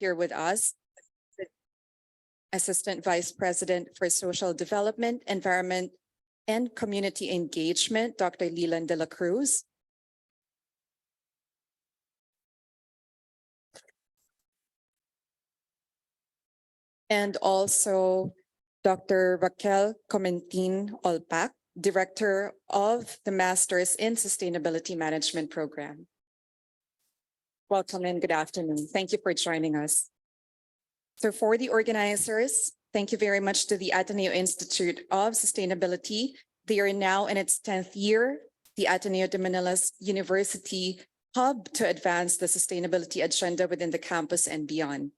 here with us, the Assistant Vice President for Social Development, Environment, and Community Engagement, Dr. Leland de la Cruz. And also Dr. Raquel Comentin Olpac, Director of the Masters in Sustainability Management Program. Welcome and good afternoon. Thank you for joining us. So for the organizers, thank you very much to the Ateneo Institute of Sustainability. They are now in its 10th year, the Ateneo de Manila's university hub to advance the sustainability agenda within the campus and beyond.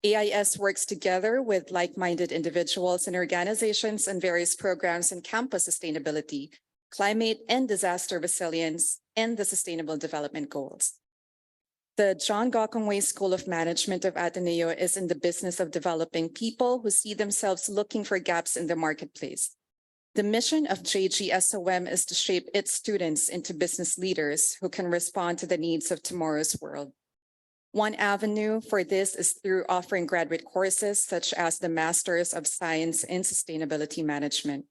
AIS works together with like-minded individuals and organizations on various programs in campus sustainability, climate and disaster resilience, and the Sustainable Development Goals. The John Gokongwei School of Management of Ateneo is in the business of developing people who see themselves looking for gaps in the marketplace. The mission of JGSOM is to shape its students into business leaders who can respond to the needs of tomorrow's world. One avenue for this is through offering graduate courses such as the Masters of Science in Sustainability Management.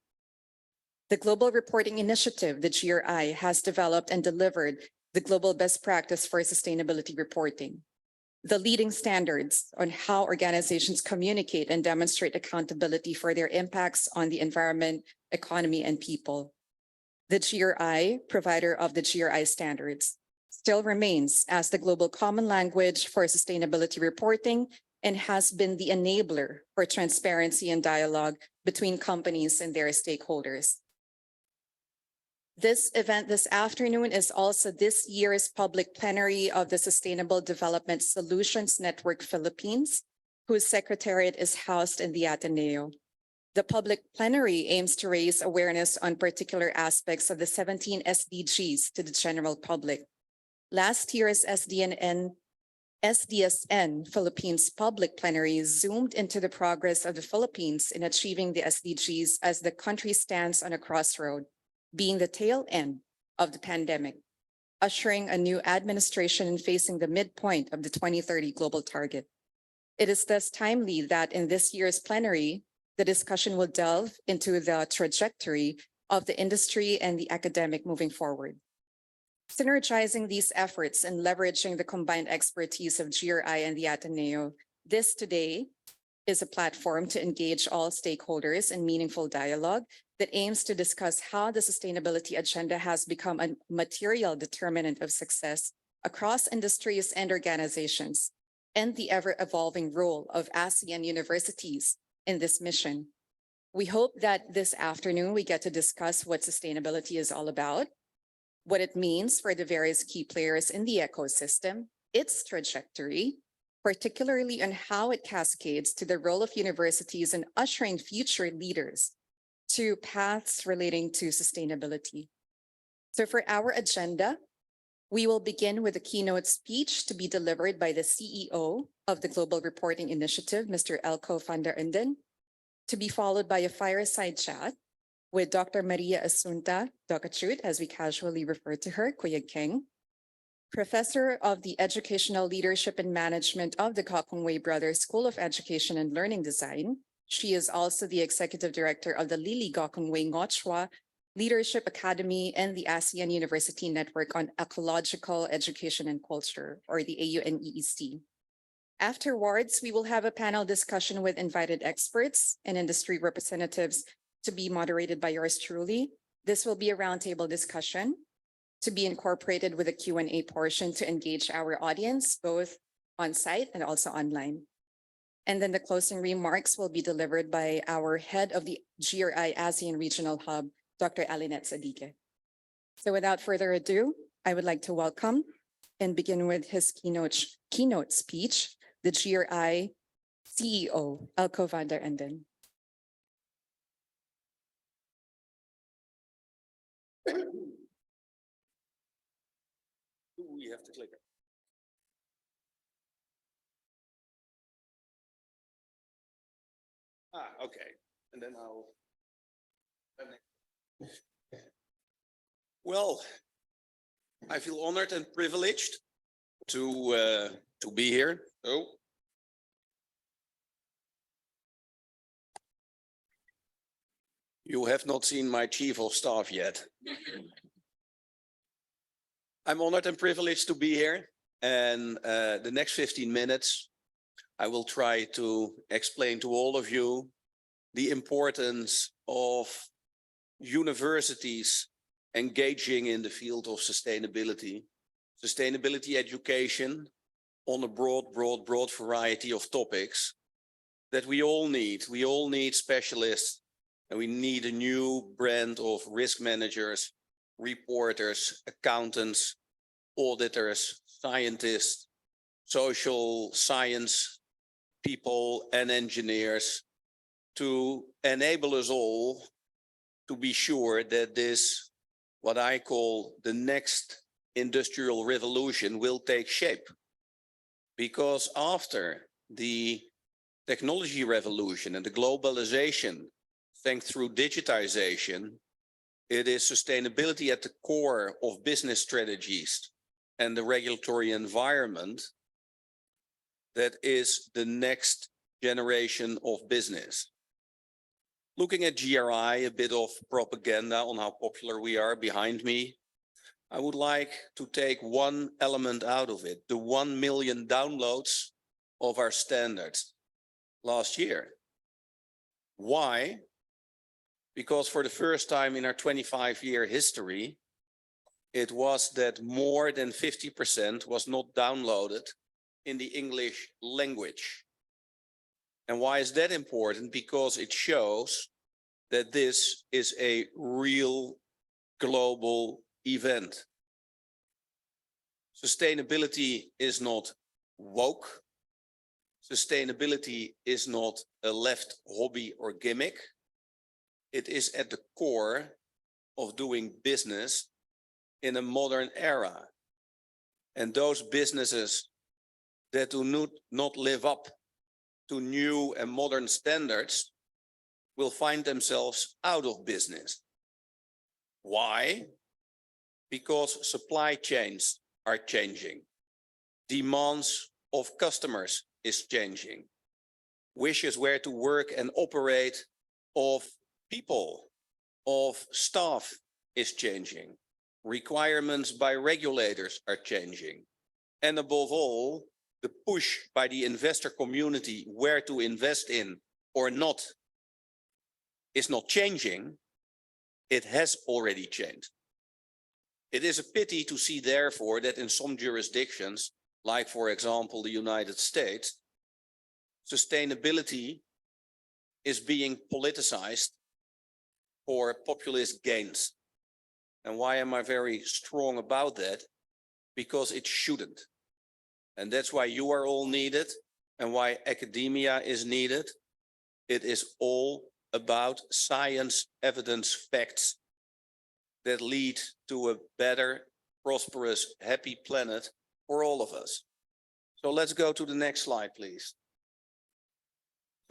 The Global Reporting Initiative, the GRI, has developed and delivered the global best practice for sustainability reporting, the leading standards on how organizations communicate and demonstrate accountability for their impacts on the environment, economy, and people. The GRI, provider of the GRI standards, still remains as the global common language for sustainability reporting and has been the enabler for transparency and dialogue between companies and their stakeholders. This event this afternoon is also this year's public plenary of the Sustainable Development Solutions Network Philippines, whose secretariat is housed in the Ateneo. The public plenary aims to raise awareness on particular aspects of the 17 SDGs to the general public. Last year's SDSN Philippines public plenary zoomed into the progress of the Philippines in achieving the SDGs as the country stands on a crossroad, being the tail end of the pandemic, ushering a new administration and facing the midpoint of the 2030 global target. It is thus timely that in this year's plenary, the discussion will delve into the trajectory of the industry and the academic moving forward. Synergizing these efforts and leveraging the combined expertise of GRI and the Ateneo, this today is a platform to engage all stakeholders in meaningful dialogue that aims to discuss how the sustainability agenda has become a material determinant of success across industries and organizations, and the ever-evolving role of ASEAN universities in this mission. We hope that this afternoon we get to discuss what sustainability is all about, what it means for the various key players in the ecosystem, its trajectory, particularly on how it cascades to the role of universities in ushering future leaders to paths relating to sustainability. So for our agenda, we will begin with a keynote speech to be delivered by the CEO of the Global Reporting Initiative, Mr. Elko van der Unden, to be followed by a fireside chat with Dr. Maria Asunta Docachut, as we casually refer to her, Kuya King, Professor of the Educational Leadership and Management of the Gokongwei Brothers School of Education and Learning Design. She is also the Executive Director of the Lili Gokongwei Ngochwa Leadership Academy and the ASEAN University Network on Ecological Education and Culture, or the AUNEEC. Afterwards, we will have a panel discussion with invited experts and industry representatives to be moderated by yours truly. This will be a roundtable discussion to be incorporated with a Q&A portion to engage our audience, both on site and also online. And then the closing remarks will be delivered by our head of the GRI ASEAN Regional Hub, Dr. Alinette Sadique. So without further ado, I would like to welcome and begin with his keynote speech, the GRI CEO, Elko van der Unden. You have to click it. Okay. And then I'll. Well, I feel honored and privileged to be here. Oh, You have not seen my chief of staff yet. I'm honored and privileged to be here. And the next 15 minutes, I will try to explain to all of you the importance of universities engaging in the field of sustainability education on a broad variety of topics that we all need. We all need specialists, and we need a new brand of risk managers, reporters, accountants, auditors, scientists, social science people, and engineers to enable us all to be sure that this, what I call the next industrial revolution, will take shape. Because after the technology revolution and the globalization, thanks through digitization, it is sustainability at the core of business strategies and the regulatory environment that is the next generation of business. Looking at GRI, a bit of propaganda on how popular we are behind me, I would like to take one element out of it, the 1 million downloads of our standards last year. Why? Because for the first time in our 25-year history, it was that more than 50% was not downloaded in the English language. And why is that important? Because it shows that this is a real global event. Sustainability is not woke. Sustainability is not a left hobby or gimmick. It is at the core of doing business in a modern era. And those businesses that do not live up to new and modern standards will find themselves out of business. Why? Because supply chains are changing. Demands of customers is changing. Wishes where to work and operate of people, of staff is changing. Requirements by regulators are changing. And above all, the push by the investor community where to invest in or not is not changing. It has already changed. It is a pity to see, therefore, that in some jurisdictions, like, for example, the United States, sustainability is being politicized for populist gains. And why am I very strong about that? Because it shouldn't. And that's why you are all needed and why academia is needed. It is all about science, evidence, facts that lead to a better, prosperous, happy planet for all of us. So let's go to the next slide, please.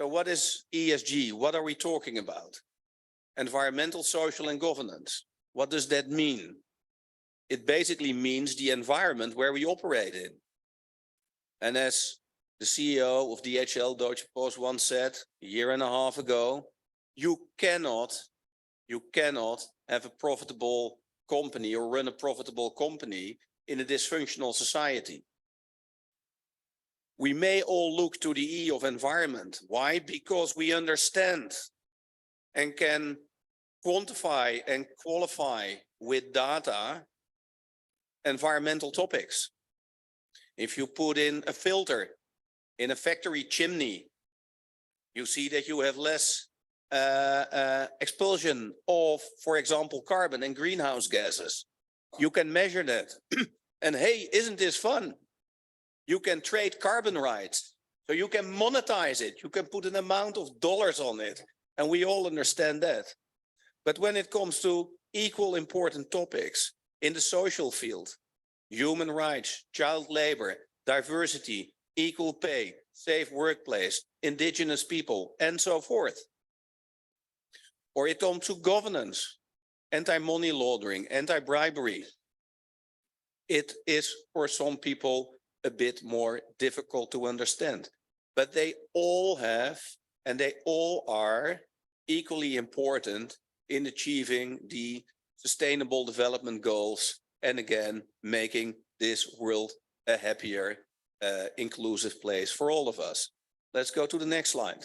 So what is ESG? What are we talking about? Environmental, social, and governance. What does that mean? It basically means the environment where we operate in. And as the CEO of DHL Deutsche Post once said a year and a half ago, you cannot have a profitable company or run a profitable company in a dysfunctional society. We may all look to the E of environment. Why? Because we understand and can quantify and qualify with data environmental topics. If you put in a filter in a factory chimney, you see that you have less expulsion of, for example, carbon and greenhouse gases. You can measure that. And hey, isn't this fun? You can trade carbon rights. So you can monetize it. You can put an amount of dollars on it. And we all understand that. But when it comes to equal important topics in the social field, human rights, child labor, diversity, equal pay, safe workplace, indigenous people, and so forth. Or it comes to governance, anti-money laundering, anti-bribery. It is for some people a bit more difficult to understand, but they all have and they all are equally important in achieving the Sustainable Development Goals and again, making this world a happier, inclusive place for all of us. Let's go to the next slide.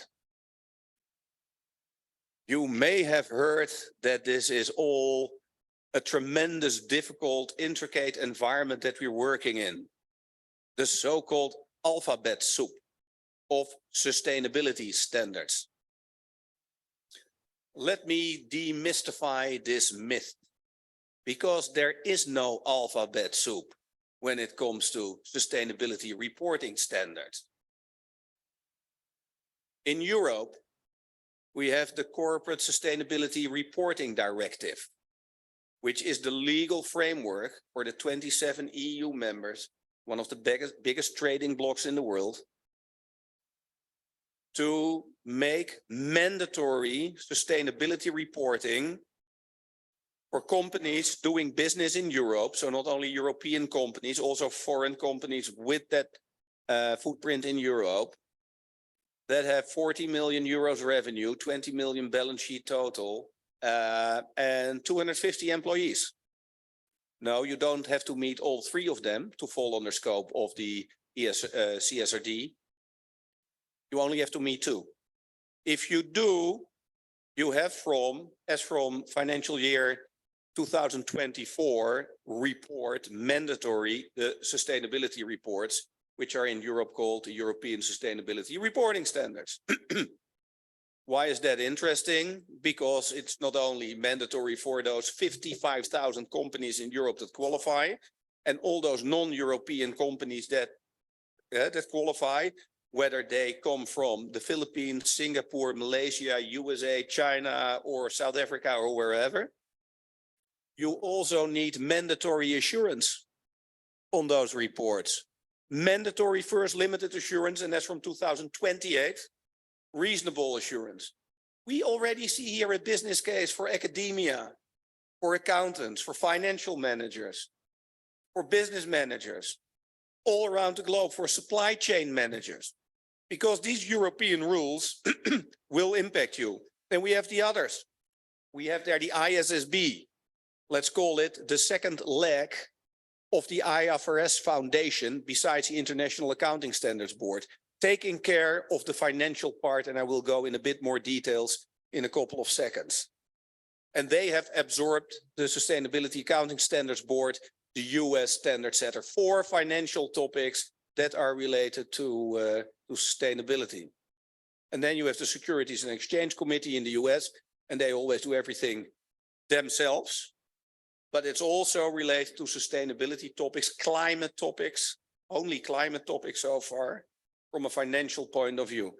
You may have heard that this is all a tremendous, difficult, intricate environment that we're working in. The so-called alphabet soup of sustainability standards. Let me demystify this myth, because there is no alphabet soup when it comes to sustainability reporting standards. In Europe, we have the Corporate Sustainability Reporting Directive, which is the legal framework for the 27 EU members, one of the biggest trading blocs in the world, to make mandatory sustainability reporting for companies doing business in Europe. So not only European companies, also foreign companies with that footprint in Europe that have 40 million euros revenue, 20 million balance sheet total, and 250 employees. No, you don't have to meet all three of them to fall under scope of the CSRD. You only have to meet two. If you do, you have from financial year 2024 report mandatory sustainability reports, which are in Europe called the European Sustainability Reporting Standards. Why is that interesting? Because it's not only mandatory for those 55,000 companies in Europe that qualify, and all those non-European companies that qualify, whether they come from the Philippines, Singapore, Malaysia, USA, China, or South Africa, or wherever. You also need mandatory assurance on those reports. Mandatory first limited assurance, and that's from 2028. Reasonable assurance. We already see here a business case for academia, for accountants, for financial managers, for business managers, all around the globe, for supply chain managers, because these European rules will impact you. Then we have the others. We have there the ISSB. Let's call it the second leg of the IFRS foundation, besides the International Accounting Standards Board, taking care of the financial part, and I will go in a bit more details in a couple of seconds. And they have absorbed the Sustainability Accounting Standards Board, the US standard setter, for financial topics that are related to sustainability. And then you have the Securities and Exchange Committee in the US, and they always do everything themselves. But it's also related to sustainability topics, climate topics, only climate topics so far, from a financial point of view.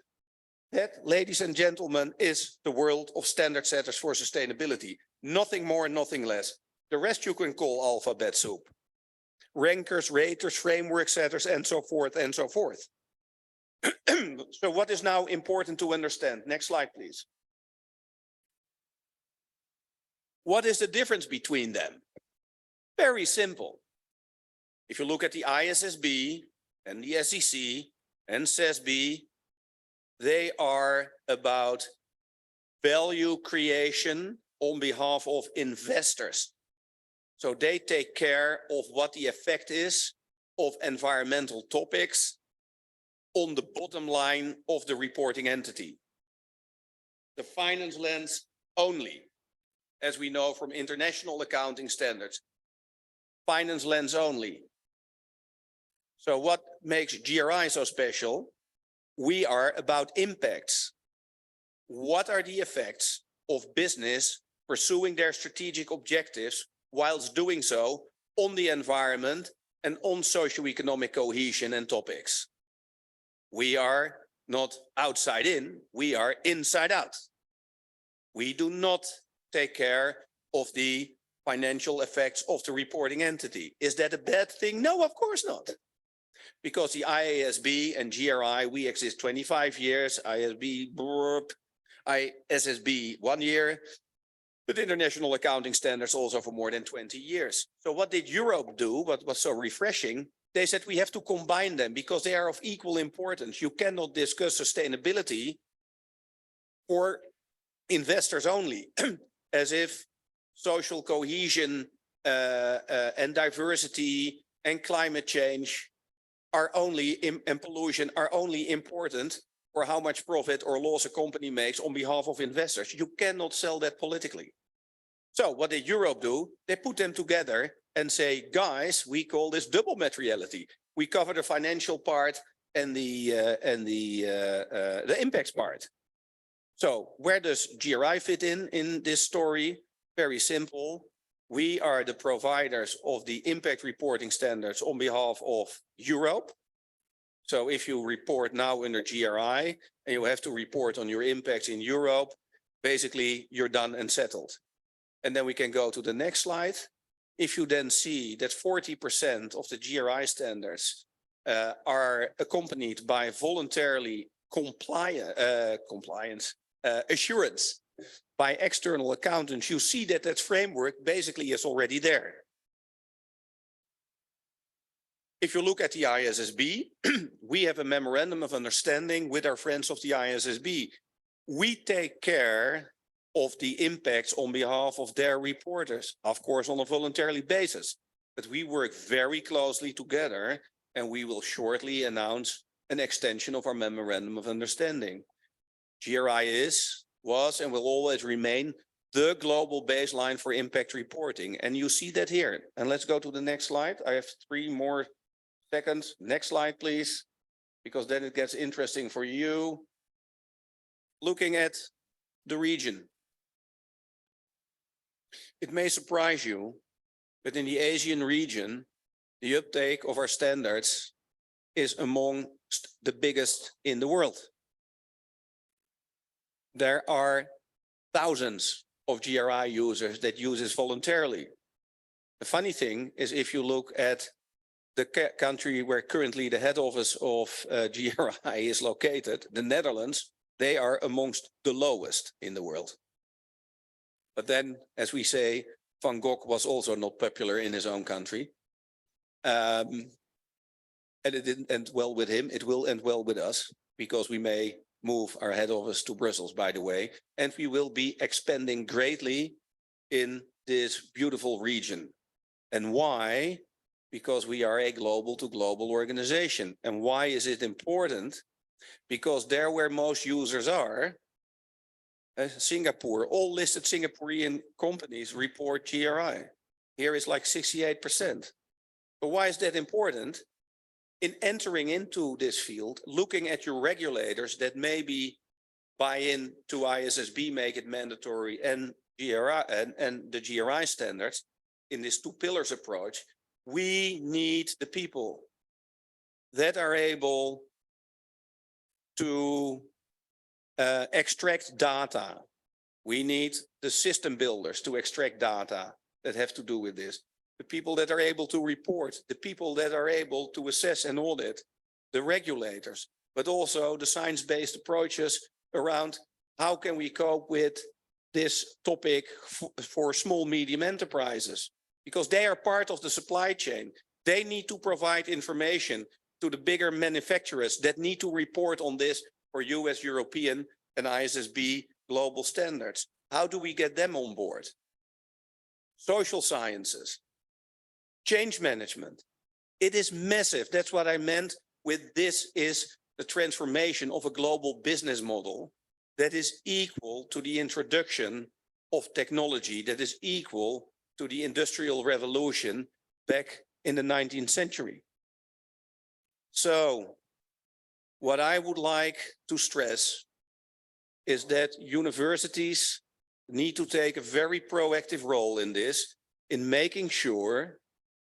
That, ladies and gentlemen, is the world of standard setters for sustainability. Nothing more, nothing less. The rest you can call alphabet soup. Rankers, raters, framework setters, and so forth and so forth. So what is now important to understand? Next slide, please. What is the difference between them? Very simple. If you look at the ISSB and the SEC and SASB, they are about value creation on behalf of investors. So they take care of what the effect is of environmental topics on the bottom line of the reporting entity. The finance lens only, as we know from international accounting standards. Finance lens only. So what makes GRI so special? We are about impacts. What are the effects of business pursuing their strategic objectives whilst doing so on the environment and on socioeconomic cohesion and topics? We are not outside in, we are inside out. We do not take care of the financial effects of the reporting entity. Is that a bad thing? No, of course not. Because the IASB and GRI, we exist 25 years, ISSB 1 year, but international accounting standards also for more than 20 years. So what did Europe do? What was so refreshing? They said we have to combine them because they are of equal importance. You cannot discuss sustainability for investors only. as if social cohesion and diversity and climate change are only and pollution are only important for how much profit or loss a company makes on behalf of investors. You cannot sell that politically. So what did Europe do? They put them together and say, guys, we call this double materiality. We cover the financial part and the impacts part. So where does GRI fit in this story? Very simple. We are the providers of the impact reporting standards on behalf of Europe. So if you report now under GRI and you have to report on your impacts in Europe, basically you're done and settled. And then we can go to the next slide. If you then see that 40% of the GRI standards are accompanied by voluntarily compliance assurance by external accountants, you see that that framework basically is already there. If you look at the ISSB, we have a memorandum of understanding with our friends of the ISSB. We take care of the impacts on behalf of their reporters, of course, on a voluntarily basis. But we work very closely together, and we will shortly announce an extension of our memorandum of understanding. GRI was, and will always remain the global baseline for impact reporting. And you see that here. And let's go to the next slide. I have 3 more seconds. Next slide, please, because then it gets interesting for you. Looking at the region. It may surprise you, but in the Asian region, the uptake of our standards is among the biggest in the world. There are thousands of GRI users that use this voluntarily. The funny thing is, if you look at the country where currently the head office of GRI is located, the Netherlands, they are amongst the lowest in the world. But then, as we say, Van Gogh was also not popular in his own country. And it didn't end well with him. It will end well with us, because we may move our head office to Brussels, by the way, and we will be expanding greatly in this beautiful region. And why? Because we are a global to global organization. And why is it important? Because there where most users are, Singapore, all listed Singaporean companies report GRI. Here is like 68%. But why is that important? In entering into this field, looking at your regulators that maybe buy in to ISSB, make it mandatory, and GRI and the GRI standards, in this 2 pillars approach, we need the people that are able to extract data. We need the system builders to extract data that have to do with this. The people that are able to report, the people that are able to assess and audit, the regulators, but also the science-based approaches around how can we cope with this topic for small, medium enterprises, because they are part of the supply chain. They need to provide information to the bigger manufacturers that need to report on this for you as European and ISSB global standards. How do we get them on board? Social sciences, change management. It is massive. That's what I meant with this is the transformation of a global business model that is equal to the introduction of technology, that is equal to the Industrial Revolution back in the 19th century. So what I would like to stress is that universities need to take a very proactive role in this, in making sure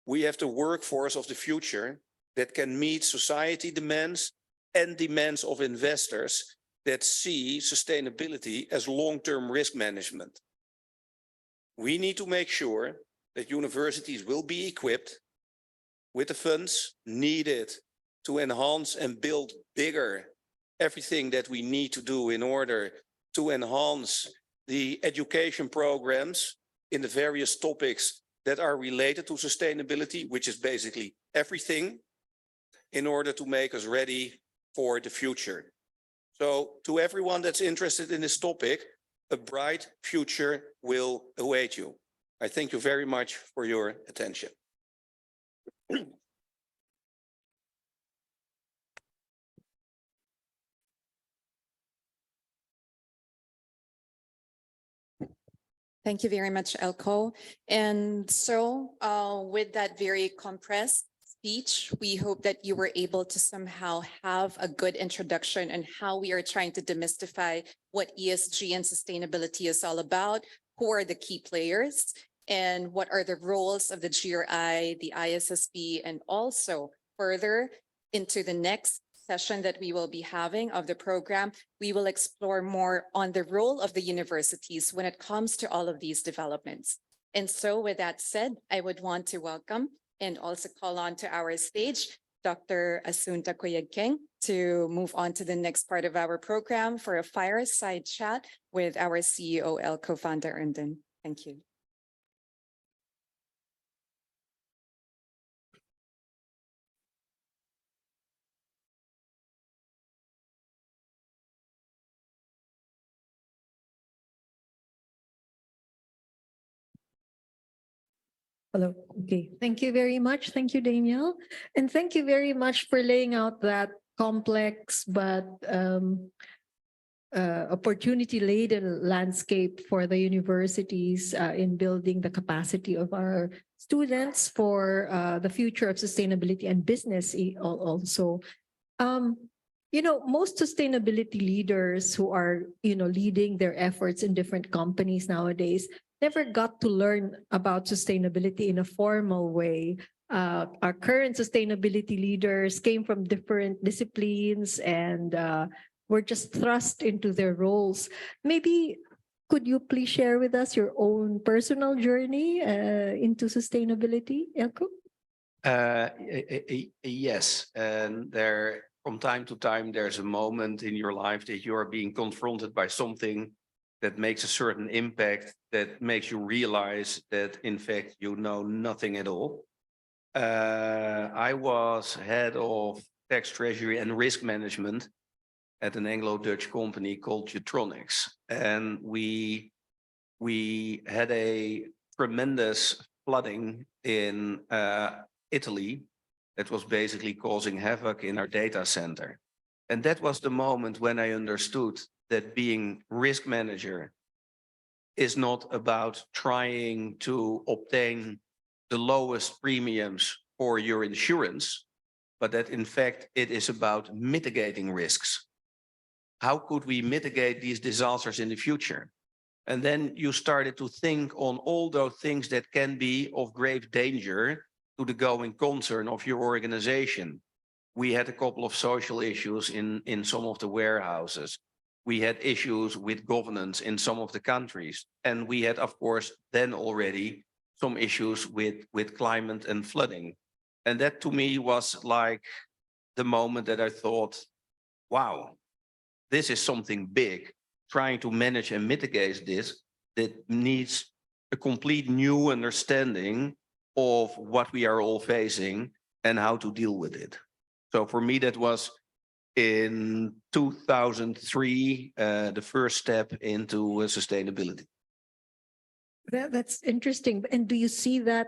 we have the workforce of the future that can meet society demands and demands of investors that see sustainability as long-term risk management. We need to make sure that universities will be equipped with the funds needed to enhance and build bigger everything that we need to do in order to enhance the education programs in the various topics that are related to sustainability, which is basically everything, in order to make us ready for the future. So to everyone that's interested in this topic, a bright future will await you. I thank you very much for your attention. Thank you very much, Elko. And so with that very compressed speech, we hope that you were able to somehow have a good introduction on how we are trying to demystify what ESG and sustainability is all about, who are the key players, and what are the roles of the GRI, the ISSB, and also further into the next session that we will be having of the program, we will explore more on the role of the universities when it comes to all of these developments. And so with that said, I would want to welcome and also call on to our stage, Dr. Asunta Kuyagking, to move on to the next part of our program for a fireside chat with our CEO, Elko van der Unden. Thank you. Hello. Okay. Thank you very much. Thank you, Danielle. And thank you very much for laying out that complex but opportunity-laden landscape for the universities in building the capacity of our students for the future of sustainability and business also. You know, most sustainability leaders who are, leading their efforts in different companies nowadays never got to learn about sustainability in a formal way. Our current sustainability leaders came from different disciplines and were just thrust into their roles. Maybe could you please share with us your own personal journey into sustainability, Elko? Yes, and there from time to time there's a moment in your life that you are being confronted by something that makes a certain impact, that makes you realize that in fact you know nothing at all. I was head of tax, treasury and risk management at an Anglo-Dutch company called Getronics, and we had a tremendous flooding in Italy that was basically causing havoc in our data center. And that was the moment when I understood that being risk manager is not about trying to obtain the lowest premiums for your insurance, but that in fact it is about mitigating risks. How could we mitigate these disasters in the future? And then you started to think on all those things that can be of grave danger to the going concern of your organization. We had a couple of social issues in some of the warehouses. We had issues with governance in some of the countries. And we had, of course, then already some issues with climate and flooding. And that to me was like the moment that I thought, wow, this is something big. Trying to manage and mitigate this, that needs a complete new understanding of what we are all facing and how to deal with it. So for me, that was in 2003, the first step into sustainability. That's interesting. And do you see that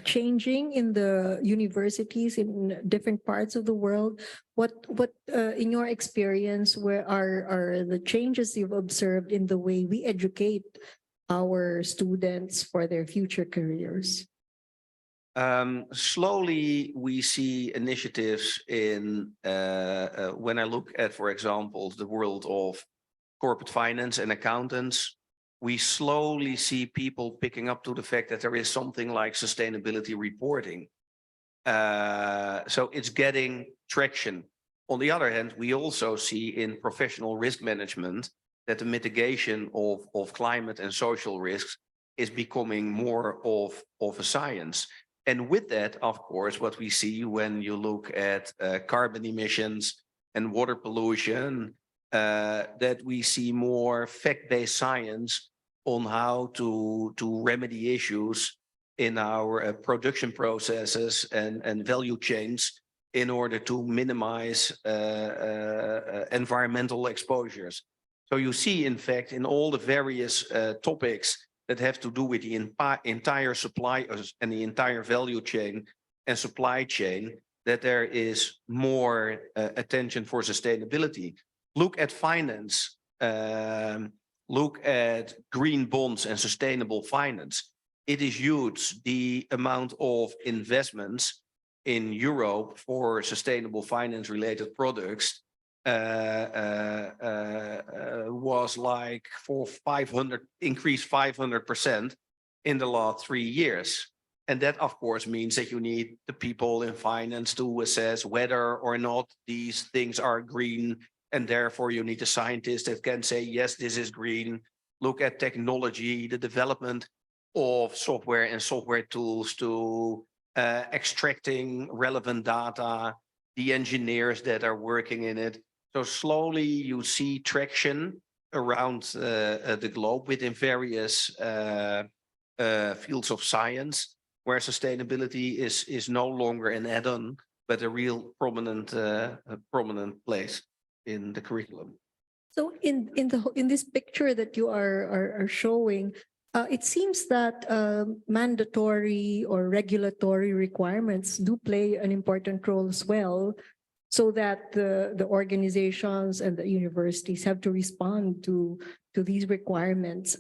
changing in the universities in different parts of the world? What in your experience, where are the changes you've observed in the way we educate our students for their future careers? Slowly, we see initiatives in, when I look at, for example, the world of corporate finance and accountants, we slowly see people picking up to the fact that there is something like sustainability reporting. So it's getting traction. On the other hand, we also see in professional risk management that the mitigation of climate and social risks is becoming more of a science. And with that, of course, what we see when you look at carbon emissions and water pollution, that we see more fact-based science on how to remedy issues in our production processes and value chains in order to minimize environmental exposures. So you see, in fact, in all the various topics that have to do with the entire supply and the entire value chain and supply chain, that there is more attention for sustainability. Look at finance, look at green bonds and sustainable finance. It is huge, the amount of investments in Europe for sustainable finance related products was like for 500, increased 500% in the last 3 years. And that, of course, means that you need the people in finance to assess whether or not these things are green. And therefore, you need a scientist that can say, yes, this is green. Look at technology, the development of software and software tools to extracting relevant data, the engineers that are working in it. So slowly you see traction around the globe within various fields of science, where sustainability is no longer an add-on, but a real prominent place in the curriculum. So in this picture that you are showing, it seems that mandatory or regulatory requirements do play an important role as well, so that the organizations and the universities have to respond to these requirements.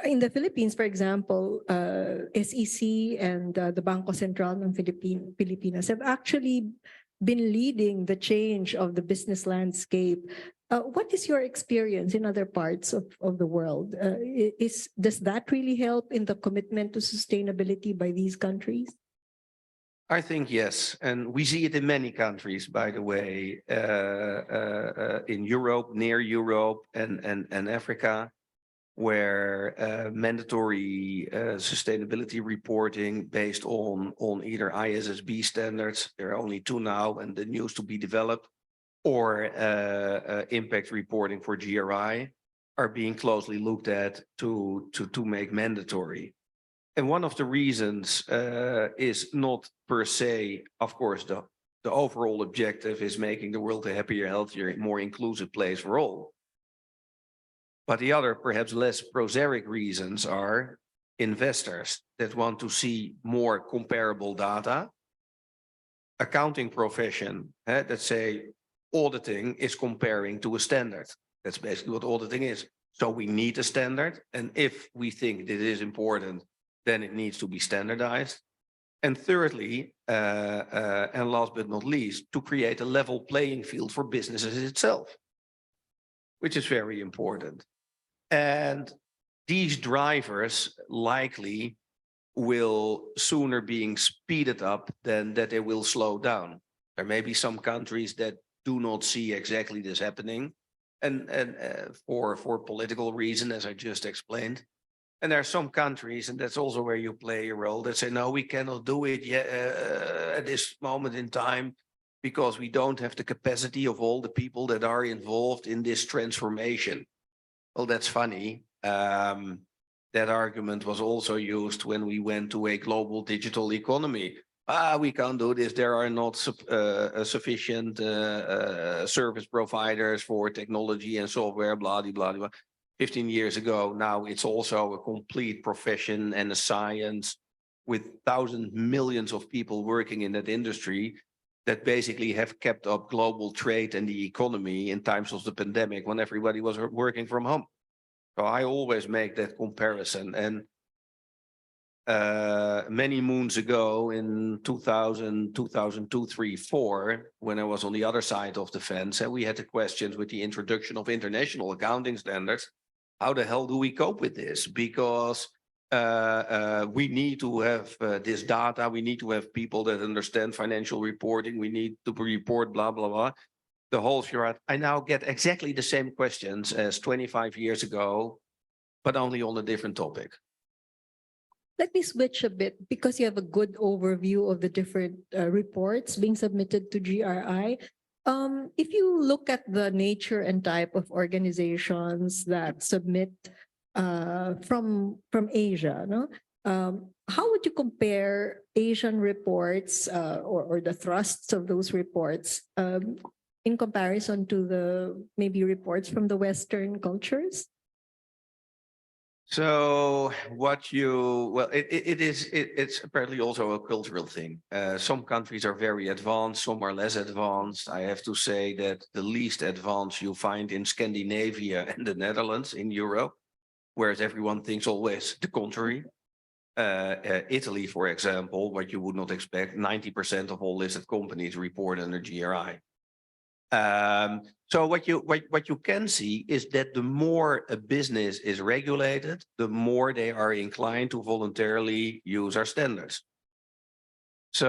In the Philippines, for example, SEC and the Bangko Sentral ng Pilipinas have actually been leading the change of the business landscape. What is your experience in other parts of the world? Does that really help in the commitment to sustainability by these countries? I think yes, and we see it in many countries, by the way, in Europe, near Europe, and Africa, where mandatory sustainability reporting based on either ISSB standards, there are only 2 now, and the news to be developed, or impact reporting for GRI, are being closely looked at to make mandatory. And one of the reasons is not per se, of course, the overall objective is making the world a happier, healthier, more inclusive place for all. But the other, perhaps less prosaic reasons are investors that want to see more comparable data, accounting profession that say auditing is comparing to a standard. That's basically what auditing is. So we need a standard. And if we think that it is important, then it needs to be standardized. And thirdly, and last but not least, to create a level playing field for businesses itself, which is very important. And these drivers likely will sooner being speeded up than that they will slow down. There may be some countries that do not see exactly this happening, and for political reason, as I just explained. And there are some countries, and that's also where you play a role, that say, no, we cannot do it yet at this moment in time, because we don't have the capacity of all the people that are involved in this transformation. Well, that's funny. That argument was also used when we went to a global digital economy. We can't do this. There are not sufficient service providers for technology and software, blah, blah, blah, blah. 15 years ago, now it's also a complete profession and a science with thousands, millions of people working in that industry that basically have kept up global trade and the economy in times of the pandemic when everybody was working from home. So I always make that comparison. And many moons ago in 2000, 2002, 3, 4, when I was on the other side of the fence, and we had the questions with the introduction of international accounting standards. How the hell do we cope with this? Because we need to have this data. We need to have people that understand financial reporting. We need to report blah, blah, blah. The whole charade. I now get exactly the same questions as 25 years ago, but only on a different topic. Let me switch a bit, because you have a good overview of the different reports being submitted to GRI. If you look at the nature and type of organizations that submit from Asia, no? How would you compare Asian reports or the thrusts of those reports in comparison to the maybe reports from the Western cultures? So it's apparently also a cultural thing. Some countries are very advanced, some are less advanced. I have to say that the least advanced you find in Scandinavia and the Netherlands in Europe, whereas everyone thinks always the contrary. Italy, for example, what you would not expect, 90% of all listed companies report under GRI. So what you can see is that the more a business is regulated, the more they are inclined to voluntarily use our standards. So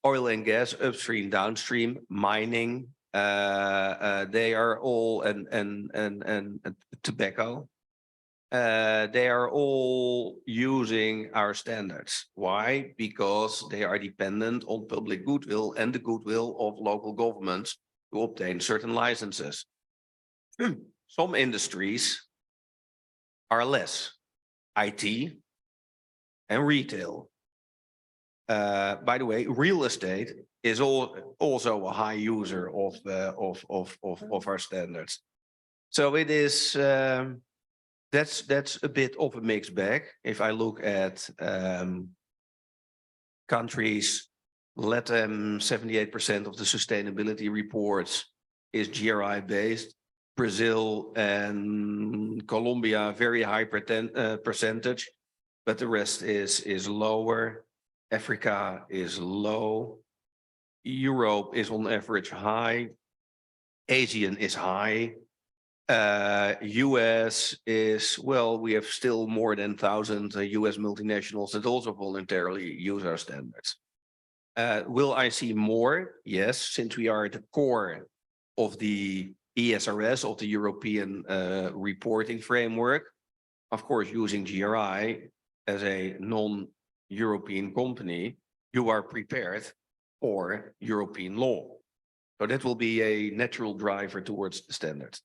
oil and gas, upstream, downstream, mining, they are all and tobacco. They are all using our standards. Why? Because they are dependent on public goodwill and the goodwill of local governments to obtain certain licenses. Some industries are less, IT and retail. By the way, real estate is also a high user of our standards. So it is that's a bit of a mixed bag. If I look at countries, let them 78% of the sustainability reports is GRI based. Brazil and Colombia, very high percentage, but the rest is lower. Africa is low. Europe is on average high. Asian is high. US is, well, we have still more than 1,000 US multinationals that also voluntarily use our standards. Will I see more? Yes, since we are at the core of the ESRS, of the European reporting framework. Of course, using GRI as a non-European company, you are prepared for European law. So that will be a natural driver towards the standards.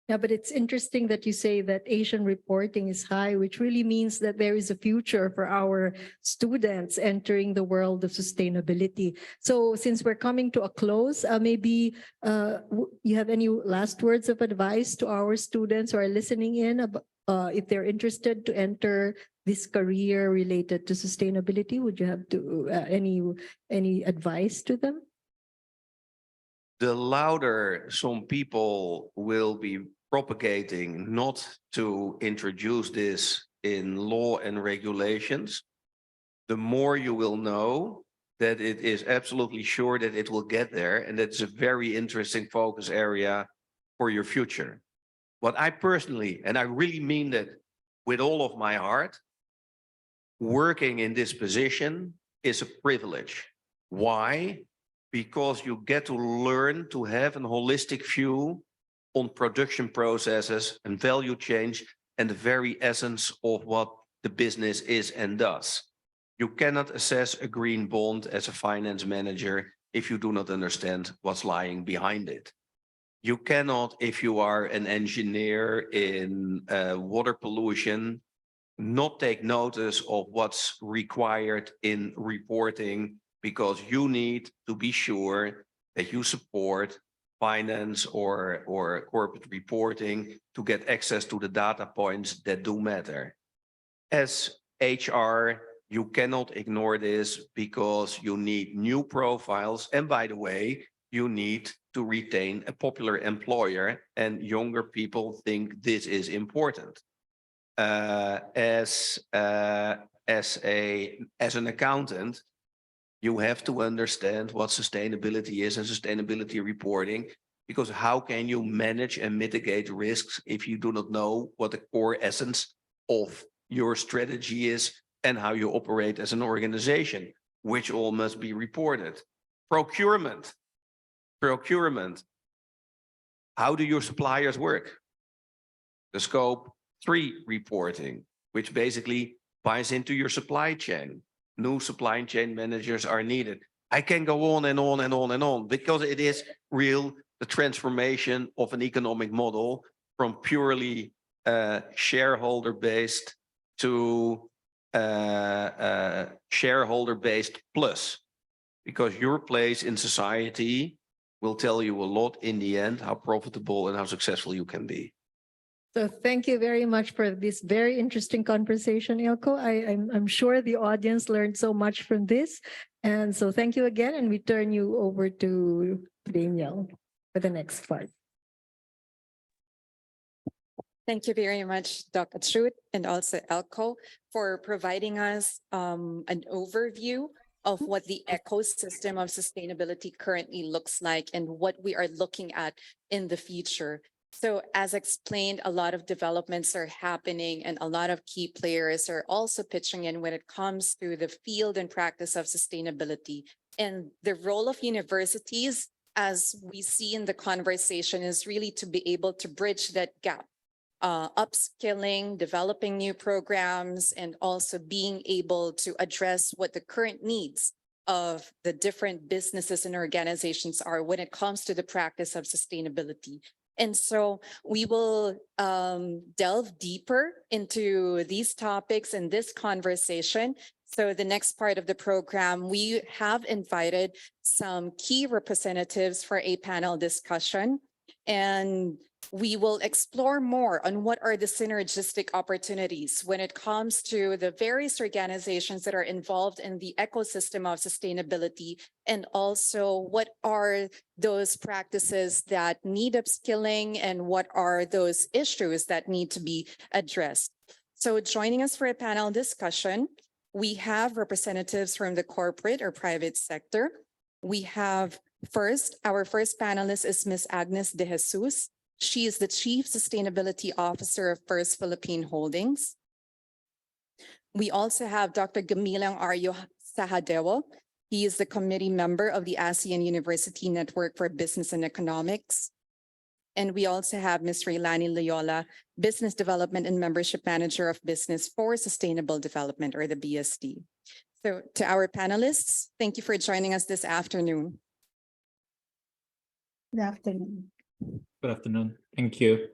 Yeah, but it's interesting that you say that Asian reporting is high, which really means that there is a future for our students entering the world of sustainability. So since we're coming to a close, maybe you have any last words of advice to our students who are listening in, if they're interested to enter this career related to sustainability? Would you have to any advice to them? The louder some people will be propagating not to introduce this in law and regulations, the more you will know that it is absolutely sure that it will get there. And it's a very interesting focus area for your future. What I personally, and I really mean that with all of my heart, working in this position is a privilege. Why? Because you get to learn to have a holistic view on production processes and value change and the very essence of what the business is and does. You cannot assess a green bond as a finance manager if you do not understand what's lying behind it. You cannot, if you are an engineer in water pollution, not take notice of what's required in reporting, because you need to be sure that you support finance or corporate reporting to get access to the data points that do matter. As HR, you cannot ignore this because you need new profiles. And by the way, you need to retain a popular employer, and younger people think this is important. As an accountant, you have to understand what sustainability is and sustainability reporting, because how can you manage and mitigate risks if you do not know what the core essence of your strategy is and how you operate as an organization, which all must be reported. Procurement. How do your suppliers work? The scope 3 reporting, which basically buys into your supply chain. New supply chain managers are needed. I can go on and on and on and on, because it is real, the transformation of an economic model from purely shareholder-based to shareholder-based plus, because your place in society will tell you a lot in the end, how profitable and how successful you can be. So thank you very much for this very interesting conversation, Ilko. I'm sure the audience learned so much from this. And so thank you again, and we turn you over to Daniel for the next part. Thank you very much, Dr. Chut, and also Elko, for providing us an overview of what the ecosystem of sustainability currently looks like and what we are looking at in the future. So as explained, a lot of developments are happening and a lot of key players are also pitching in when it comes to the field and practice of sustainability. And the role of universities, as we see in the conversation, is really to be able to bridge that gap. Upskilling, developing new programs, and also being able to address what the current needs of the different businesses and organizations are when it comes to the practice of sustainability. And so we will delve deeper into these topics in this conversation. So the next part of the program, we have invited some key representatives for a panel discussion, and we will explore more on what are the synergistic opportunities when it comes to the various organizations that are involved in the ecosystem of sustainability, and also what are those practices that need upskilling and what are those issues that need to be addressed. So joining us for a panel discussion, we have representatives from the corporate or private sector. We have our first panelist is Ms. Agnes De Jesus. She is the Chief Sustainability Officer of First Philippine Holdings. We also have Dr. Gamilang Aryo Sahadewo. He is the committee member of the ASEAN University Network for Business and Economics. And we also have Ms. Raylani Loyola, Business Development and Membership Manager of Business for Sustainable Development, or the BSD. So to our panelists, thank you for joining us this afternoon. Good afternoon. Good afternoon. Thank you.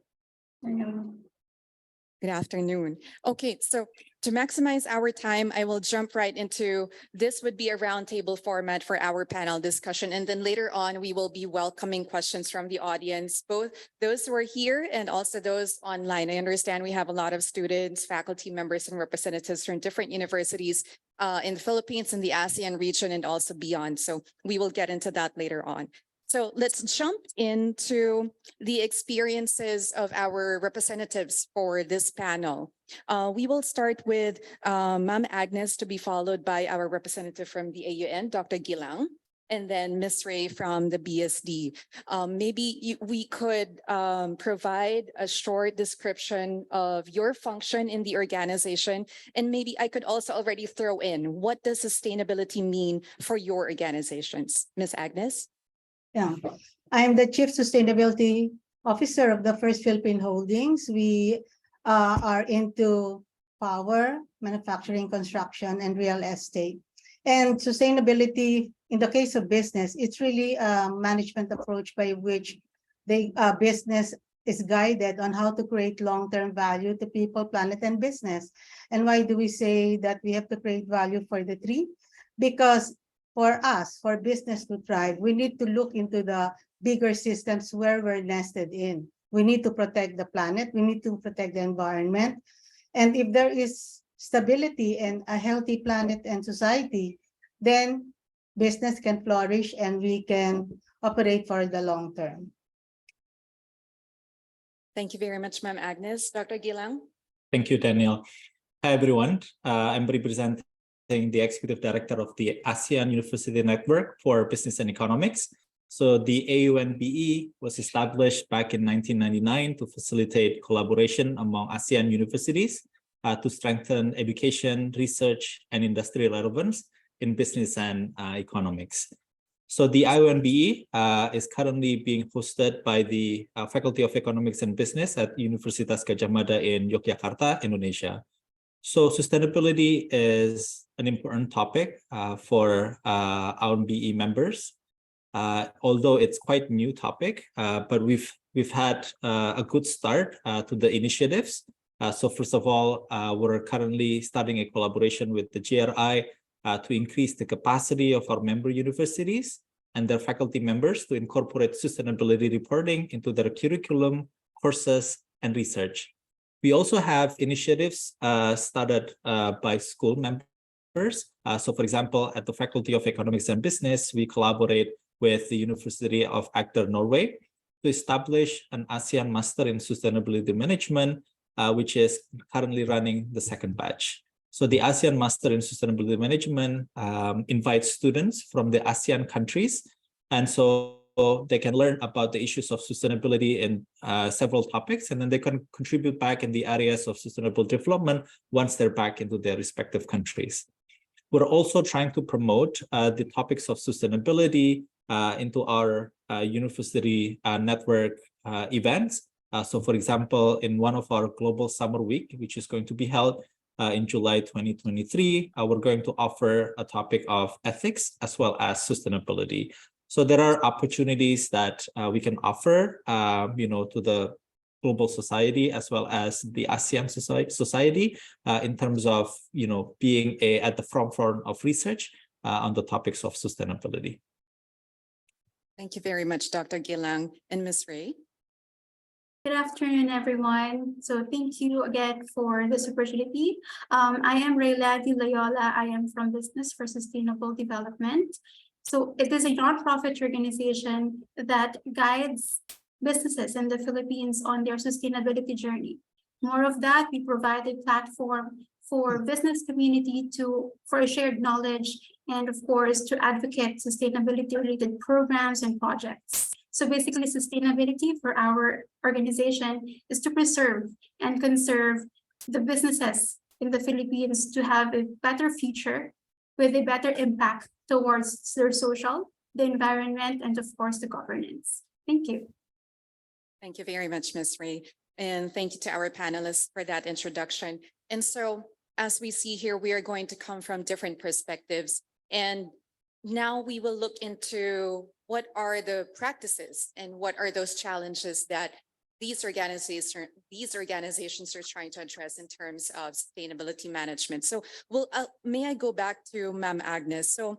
Good afternoon. Okay, so to maximize our time, I will jump right into this would be a roundtable format for our panel discussion. And then later on, we will be welcoming questions from the audience, both those who are here and also those online. I understand we have a lot of students, faculty members, and representatives from different universities in the Philippines, in the ASEAN region, and also beyond. So we will get into that later on. So let's jump into the experiences of our representatives for this panel. We will start with Ma'am Agnes, to be followed by our representative from the AUN, Dr. Gilang, and then Ms. Ray from the BSD. Maybe we could provide a short description of your function in the organization, and maybe I could also already throw in, what does sustainability mean for your organizations? Ms. Agnes? Yeah, I'm the Chief Sustainability Officer of the First Philippine Holdings. We are into power, manufacturing, construction, and real estate. And sustainability, in the case of business, it's really a management approach by which the business is guided on how to create long-term value to people, planet, and business. And why do we say that we have to create value for the three? Because for us, for business to thrive, we need to look into the bigger systems where we're nested in. We need to protect the planet. We need to protect the environment. And if there is stability and a healthy planet and society, then business can flourish and we can operate for the long term. Thank you very much, Ma'am Agnes. Dr. Gilang? Thank you, Daniel. Hi, everyone. I'm representing the Executive Director of the ASEAN University Network for Business and Economics. So the AUNBE was established back in 1999 to facilitate collaboration among ASEAN universities to strengthen education, research, and industrial relevance in business and economics. So the AUNBE is currently being hosted by the Faculty of Economics and Business at Universitas Gadjah Mada in Yogyakarta, Indonesia. So sustainability is an important topic for AUNBE members. Although it's quite a new topic, but we've had a good start to the initiatives. So first of all, we're currently starting a collaboration with the GRI to increase the capacity of our member universities and their faculty members to incorporate sustainability reporting into their curriculum, courses, and research. We also have initiatives started by school members. So for example, at the Faculty of Economics and Business, we collaborate with the University of Agder, Norway, to establish an ASEAN Master in Sustainability Management, which is currently running the second batch. So the ASEAN Master in Sustainability Management invites students from the ASEAN countries, and so they can learn about the issues of sustainability in several topics, and then they can contribute back in the areas of sustainable development once they're back into their respective countries. We're also trying to promote the topics of sustainability into our university network events. So for example, in one of our Global Summer Week, which is going to be held in July 2023, we're going to offer a topic of ethics as well as sustainability. So there are opportunities that we can offer, to the global society as well as the ASEAN society in terms of, being at the front of research on the topics of sustainability. Thank you very much, Dr. Gilang. And Ms. Ray? Good afternoon, everyone. So thank you again for this opportunity. I am Rayla Di Loyola. I am from Business for Sustainable Development. So it is a nonprofit organization that guides businesses in the Philippines on their sustainability journey. More of that, we provide a platform for business community for a shared knowledge and of course to advocate sustainability related programs and projects. So basically sustainability for our organization is to preserve and conserve the businesses in the Philippines to have a better future with a better impact towards their social, the environment, and of course the governance. Thank you. Thank you very much, Ms. Ray. And thank you to our panelists for that introduction. And so as we see here, we are going to come from different perspectives. And now we will look into what are the practices and what are those challenges that these organizations are trying to address in terms of sustainability management. So may I go back to Ma'am Agnes? So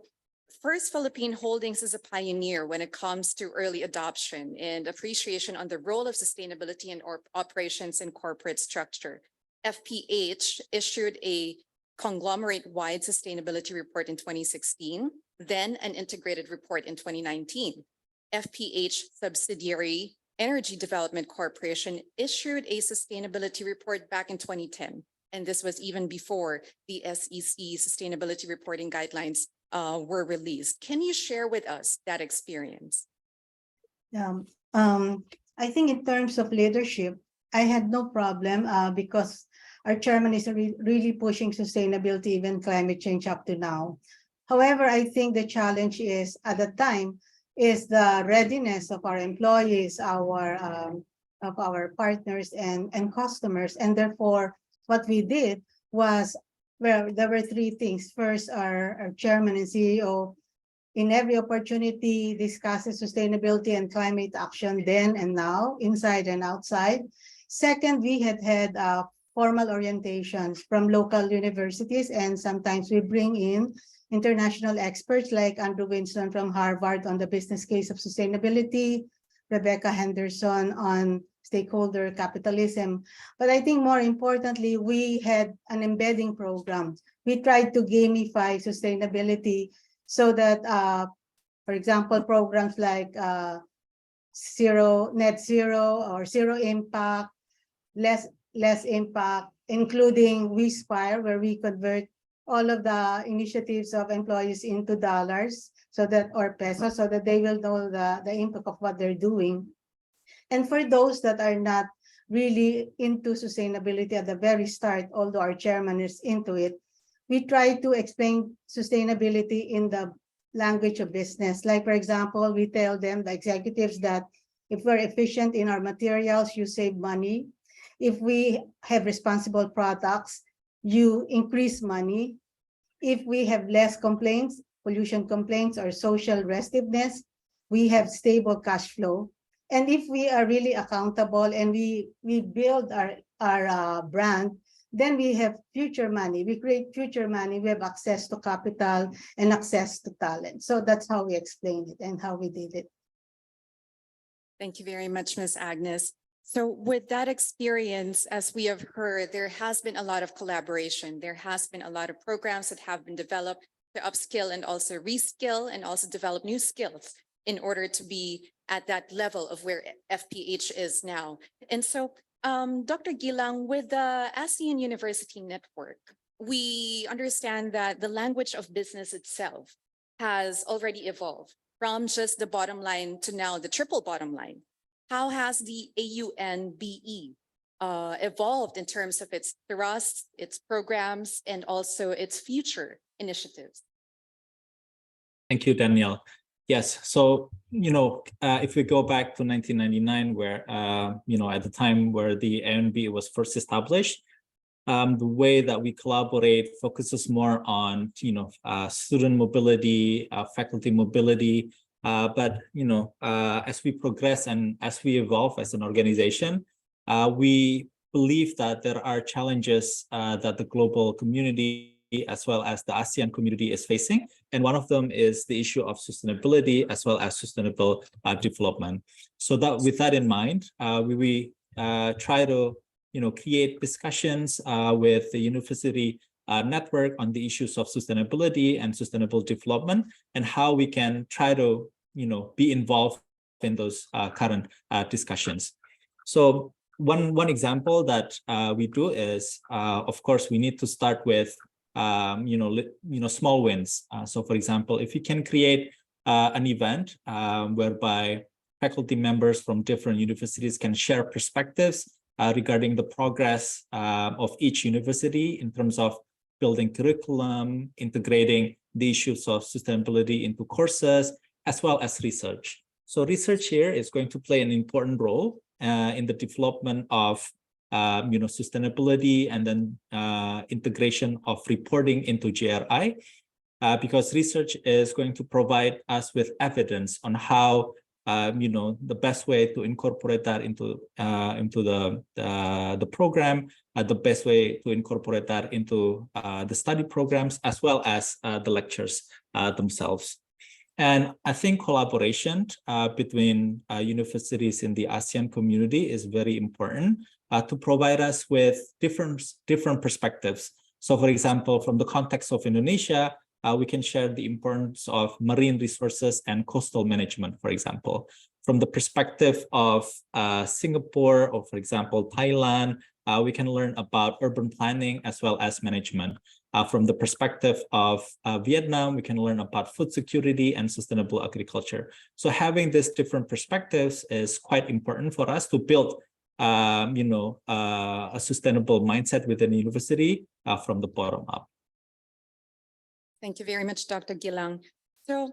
First Philippine Holdings is a pioneer when it comes to early adoption and appreciation on the role of sustainability in operations and corporate structure. FPH issued a conglomerate-wide sustainability report in 2016, then an integrated report in 2019. FPH subsidiary Energy Development Corporation issued a sustainability report back in 2010. And this was even before the SEC sustainability reporting guidelines were released. Can you share with us that experience? I think in terms of leadership, I had no problem because our chairman is really pushing sustainability, even climate change up to now. However, I think the challenge is at the time is the readiness of our employees, of our partners and customers. And therefore, what we did was, well, there were three things. First, our chairman and CEO in every opportunity discusses sustainability and climate action then and now, inside and outside. Second, we had formal orientations from local universities, and sometimes we bring in international experts like Andrew Winston from Harvard on the business case of sustainability, Rebecca Henderson on stakeholder capitalism. But I think more importantly, we had an embedding program. We tried to gamify sustainability so that, for example, programs like net zero or zero impact, less impact, including WeSpire, where we convert all of the initiatives of employees into dollars or pesos, so that they will know the impact of what they're doing. And for those that are not really into sustainability at the very start, although our chairman is into it, we try to explain sustainability in the language of business. Like, for example, we tell them, the executives, that if we're efficient in our materials, you save money. If we have responsible products, you increase money. If we have less complaints, pollution complaints or social restiveness, we have stable cash flow. And if we are really accountable and we build our brand then we have future money. We create future money. We have access to capital and access to talent. So that's how we explained it and how we did it. Thank you very much, Ms. Agnes. So with that experience, as we have heard, there has been a lot of collaboration. There has been a lot of programs that have been developed to upskill and also reskill and also develop new skills in order to be at that level of where FPH is now. And so, Dr. Gilang, with the ASEAN University Network, we understand that the language of business itself has already evolved from just the bottom line to now the triple bottom line. How has the AUNBE evolved in terms of its thrust, its programs, and also its future initiatives? Thank you, Danielle. Yes, so, if we go back to 1999, where, at the time where the AUNBE was first established, the way that we collaborate focuses more on, student mobility, faculty mobility. But, as we progress and as we evolve as an organization, we believe that there are challenges that the global community as well as the ASEAN community is facing. And one of them is the issue of sustainability as well as sustainable development. So that with that in mind, we try to create discussions with the university network on the issues of sustainability and sustainable development and how we can try to be involved in those current discussions. So one example that we do is, of course, we need to start with small wins. So for example, if you can create an event whereby faculty members from different universities can share perspectives regarding the progress of each university in terms of building curriculum, integrating the issues of sustainability into courses, as well as research. So research here is going to play an important role in the development of sustainability and then integration of reporting into GRI, because research is going to provide us with evidence on how the best way to incorporate that into the program, the best way to incorporate that into the study programs, as well as the lectures themselves. And I think collaboration between universities in the ASEAN community is very important to provide us with different perspectives. So for example, from the context of Indonesia, we can share the importance of marine resources and coastal management, for example. From the perspective of Singapore or, for example, Thailand, we can learn about urban planning as well as management. From the perspective of Vietnam, we can learn about food security and sustainable agriculture. So having these different perspectives is quite important for us to build a sustainable mindset within the university from the bottom up. Thank you very much, Dr. Gilang. So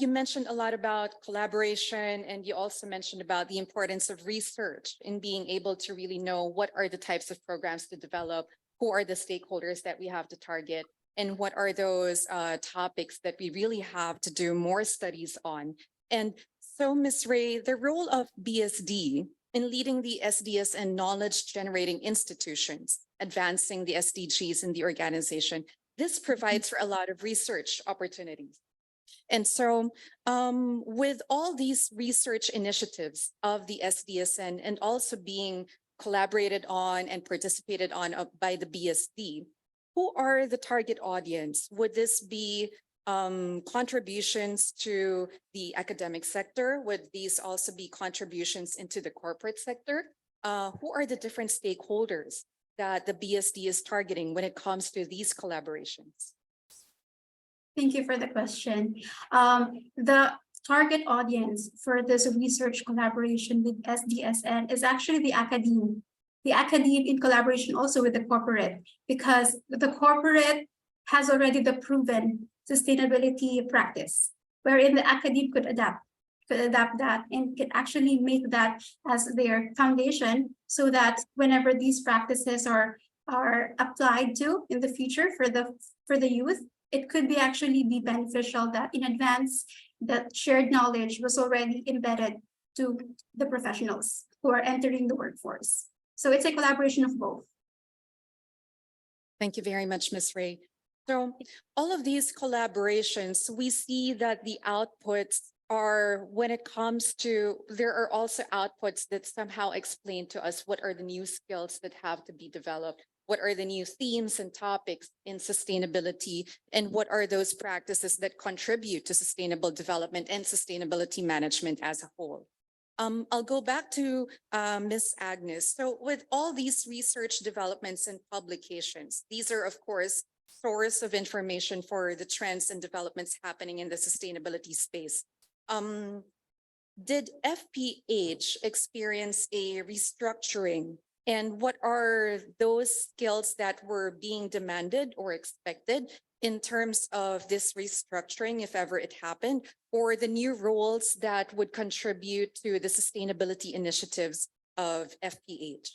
you mentioned a lot about collaboration, and you also mentioned about the importance of research in being able to really know what are the types of programs to develop, who are the stakeholders that we have to target, and what are those topics that we really have to do more studies on. And so, Ms. Ray, the role of BSD in leading the SDSN knowledge generating institutions, advancing the SDGs in the organization, this provides for a lot of research opportunities. And so with all these research initiatives of the SDSN and also being collaborated on and participated on by the BSD, who are the target audience? Would this be contributions to the academic sector? Would these also be contributions into the corporate sector? Who are the different stakeholders that the BSD is targeting when it comes to these collaborations? Thank you for the question. The target audience for this research collaboration with SDSN is actually the academe. The academe in collaboration also with the corporate, because the corporate has already the proven sustainability practice, wherein the academe could adapt that and can actually make that as their foundation, so that whenever these practices are applied to in the future for the youth, it could be actually be beneficial that in advance that shared knowledge was already embedded to the professionals who are entering the workforce. So it's a collaboration of both. Thank you very much, Ms. Ray. So all of these collaborations, we see that the outputs are, when it comes to, there are also outputs that somehow explain to us what are the new skills that have to be developed, what are the new themes and topics in sustainability, and what are those practices that contribute to sustainable development and sustainability management as a whole. I'll go back to Ms. Agnes. So with all these research developments and publications, these are, of course, source of information for the trends and developments happening in the sustainability space. Did FPH experience a restructuring? And what are those skills that were being demanded or expected in terms of this restructuring, if ever it happened, or the new roles that would contribute to the sustainability initiatives of FPH?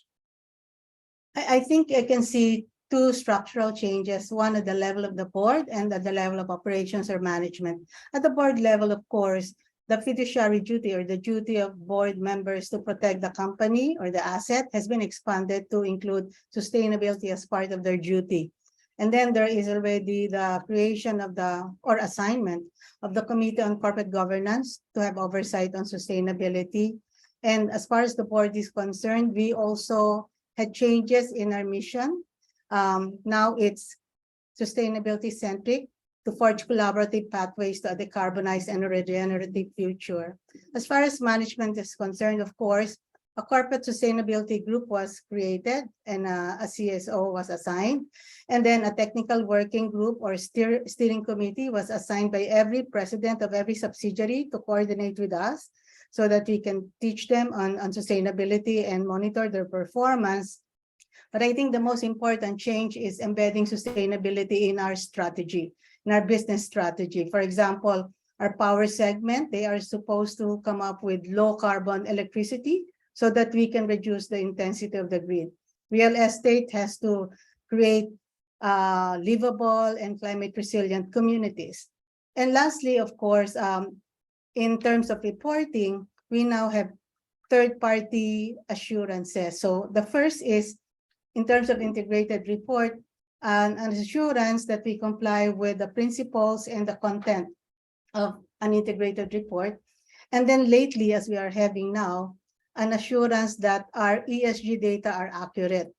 I think I can see two structural changes, one at the level of the board and at the level of operations or management. At the board level, of course, the fiduciary duty or the duty of board members to protect the company or the asset has been expanded to include sustainability as part of their duty. And then there is already the creation of or assignment of the Committee on Corporate Governance to have oversight on sustainability. And as far as the board is concerned, we also had changes in our mission. Now it's sustainability centric to forge collaborative pathways to a decarbonized and regenerative future. As far as management is concerned, of course, a corporate sustainability group was created and a CSO was assigned. And then a technical working group or steering committee was assigned by every president of every subsidiary to coordinate with us so that we can teach them on sustainability and monitor their performance. But I think the most important change is embedding sustainability in our strategy, in our business strategy. For example, our power segment, they are supposed to come up with low carbon electricity so that we can reduce the intensity of the grid. Real estate has to create livable and climate resilient communities. And lastly, of course, in terms of reporting, we now have third-party assurances. So the first is, in terms of integrated report, an assurance that we comply with the principles and the content of an integrated report. And then lately, as we are having now, an assurance that our ESG data are accurate,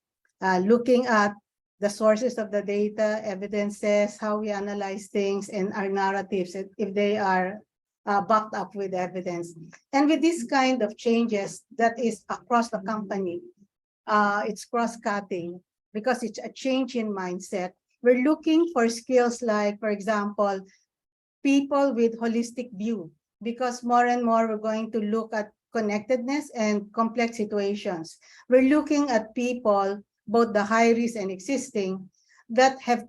looking at the sources of the data, evidences, how we analyze things, and our narratives, if they are backed up with evidence. And with this kind of changes that is across the company, it's cross-cutting because it's a change in mindset. We're looking for skills like, for example, people with holistic view, because more and more we're going to look at connectedness and complex situations. We're looking at people, both the high risk and existing, that have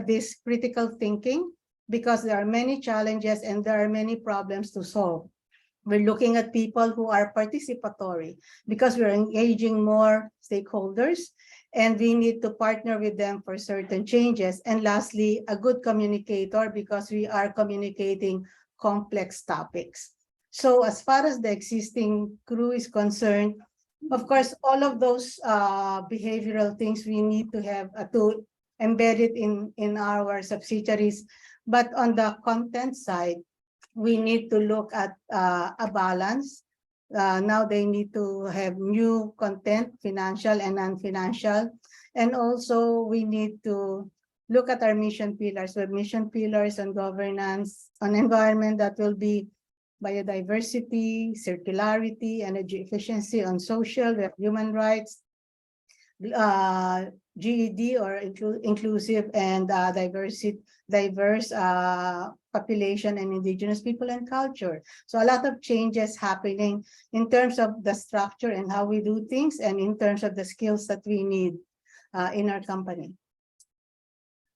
this critical thinking, because there are many challenges and there are many problems to solve. We're looking at people who are participatory because we're engaging more stakeholders and we need to partner with them for certain changes. And lastly, a good communicator because we are communicating complex topics. So as far as the existing crew is concerned, of course, all of those behavioral things we need to have to embed it in our subsidiaries. But on the content side, we need to look at a balance. Now they need to have new content, financial and non-financial. And also we need to look at our mission pillars. We have mission pillars on governance, on environment, that will be biodiversity, circularity, energy efficiency, on social, we have human rights, GED or inclusive and diverse population and indigenous people and culture. So a lot of changes happening in terms of the structure and how we do things and in terms of the skills that we need in our company.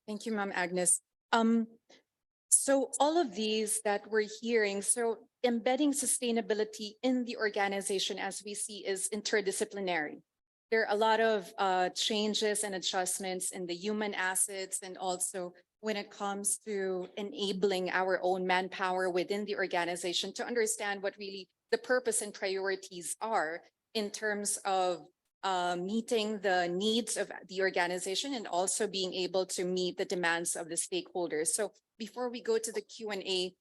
Thank you, Ma'am Agnes. So all of these that we're hearing, so embedding sustainability in the organization as we see is interdisciplinary. There are a lot of changes and adjustments in the human assets and also when it comes to enabling our own manpower within the organization to understand what really the purpose and priorities are in terms of meeting the needs of the organization and also being able to meet the demands of the stakeholders. So before we go to the Q&A,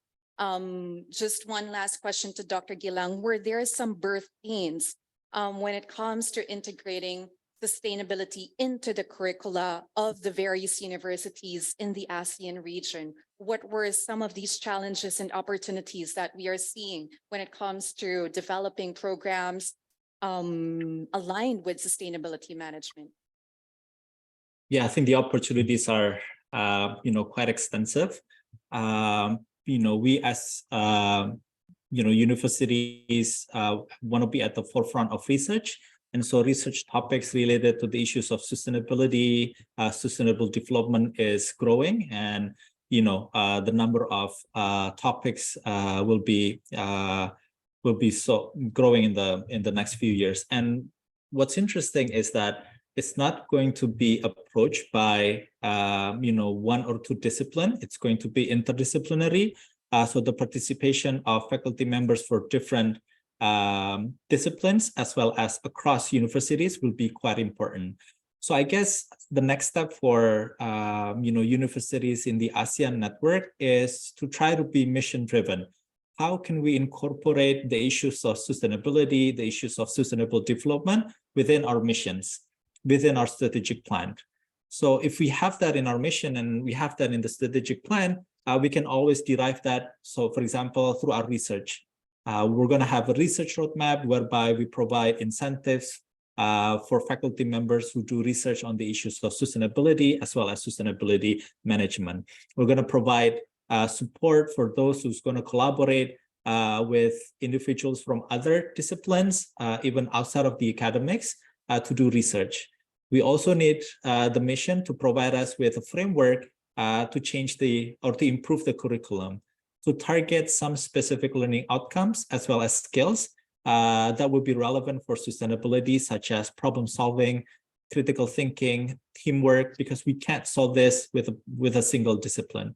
just one last question to Dr. Gilang. Were there some birth pains when it comes to integrating sustainability into the curricula of the various universities in the ASEAN region? What were some of these challenges and opportunities that we are seeing when it comes to developing programs aligned with sustainability management? Yeah, I think the opportunities are, quite extensive. We as, universities want to be at the forefront of research. And so research topics related to the issues of sustainability, sustainable development is growing. And, the number of topics will be so growing in the next few years. And what's interesting is that it's not going to be approached by one or two disciplines. It's going to be interdisciplinary. So the participation of faculty members for different disciplines as well as across universities will be quite important. So I guess the next step for universities in the ASEAN network is to try to be mission driven. How can we incorporate the issues of sustainability, the issues of sustainable development within our missions, within our strategic plan? So if we have that in our mission and we have that in the strategic plan, we can always derive that. So for example, through our research, we're going to have a research roadmap whereby we provide incentives for faculty members who do research on the issues of sustainability as well as sustainability management. We're going to provide support for those who's going to collaborate with individuals from other disciplines, even outside of the academics, to do research. We also need the mission to provide us with a framework to change or to improve the curriculum, to target some specific learning outcomes as well as skills that would be relevant for sustainability, such as problem solving, critical thinking, teamwork, because we can't solve this with a single discipline.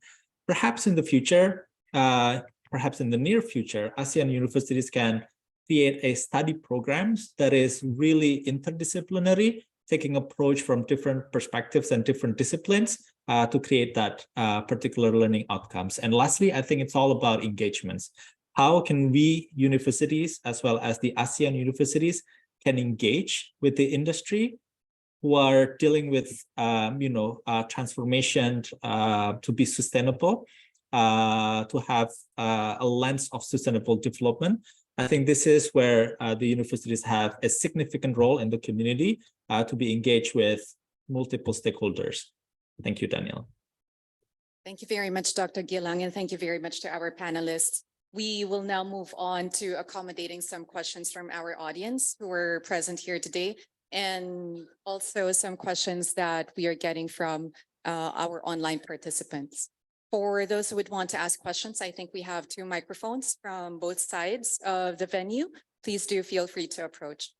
Perhaps in the future, perhaps in the near future, ASEAN universities can create a study programs that is really interdisciplinary, taking approach from different perspectives and different disciplines to create that particular learning outcomes. And lastly, I think it's all about engagements. How can we universities, as well as the ASEAN universities, can engage with the industry who are dealing with, transformation to be sustainable, to have a lens of sustainable development? I think this is where the universities have a significant role in the community to be engaged with multiple stakeholders. Thank you, Daniel. Thank you very much, Dr. Gilang, and thank you very much to our panelists. We will now move on to accommodating some questions from our audience who are present here today, and also some questions that we are getting from our online participants. For those who would want to ask questions, I think we have 2 microphones from both sides of the venue. Please do feel free to approach.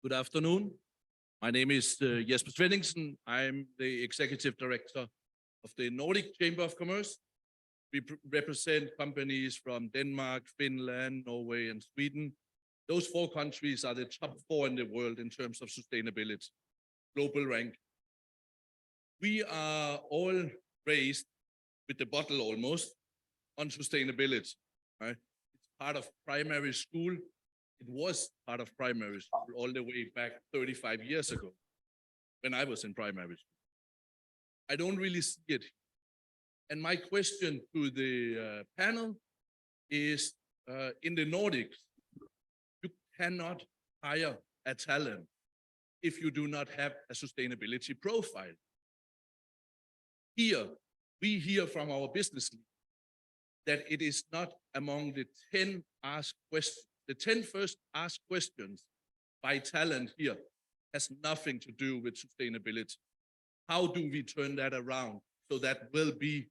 Good afternoon. My name is Jesper Svenningsen. I'm the Executive Director of the Nordic Chamber of Commerce. We represent companies from Denmark, Finland, Norway, and Sweden. Those 4 countries are the top 4 in the world in terms of sustainability, global rank. We are all raised with the bottle almost on sustainability. Right? It's part of primary school. It was part of primary school all the way back 35 years ago when I was in primary school. I don't really see it. And my question to the panel is, in the Nordics, you cannot hire a talent if you do not have a sustainability profile. Here, we hear from our business leader that it is not among the 10 asked questions. The 10 first asked questions by talent here has nothing to do with sustainability. How do we turn that around so that will be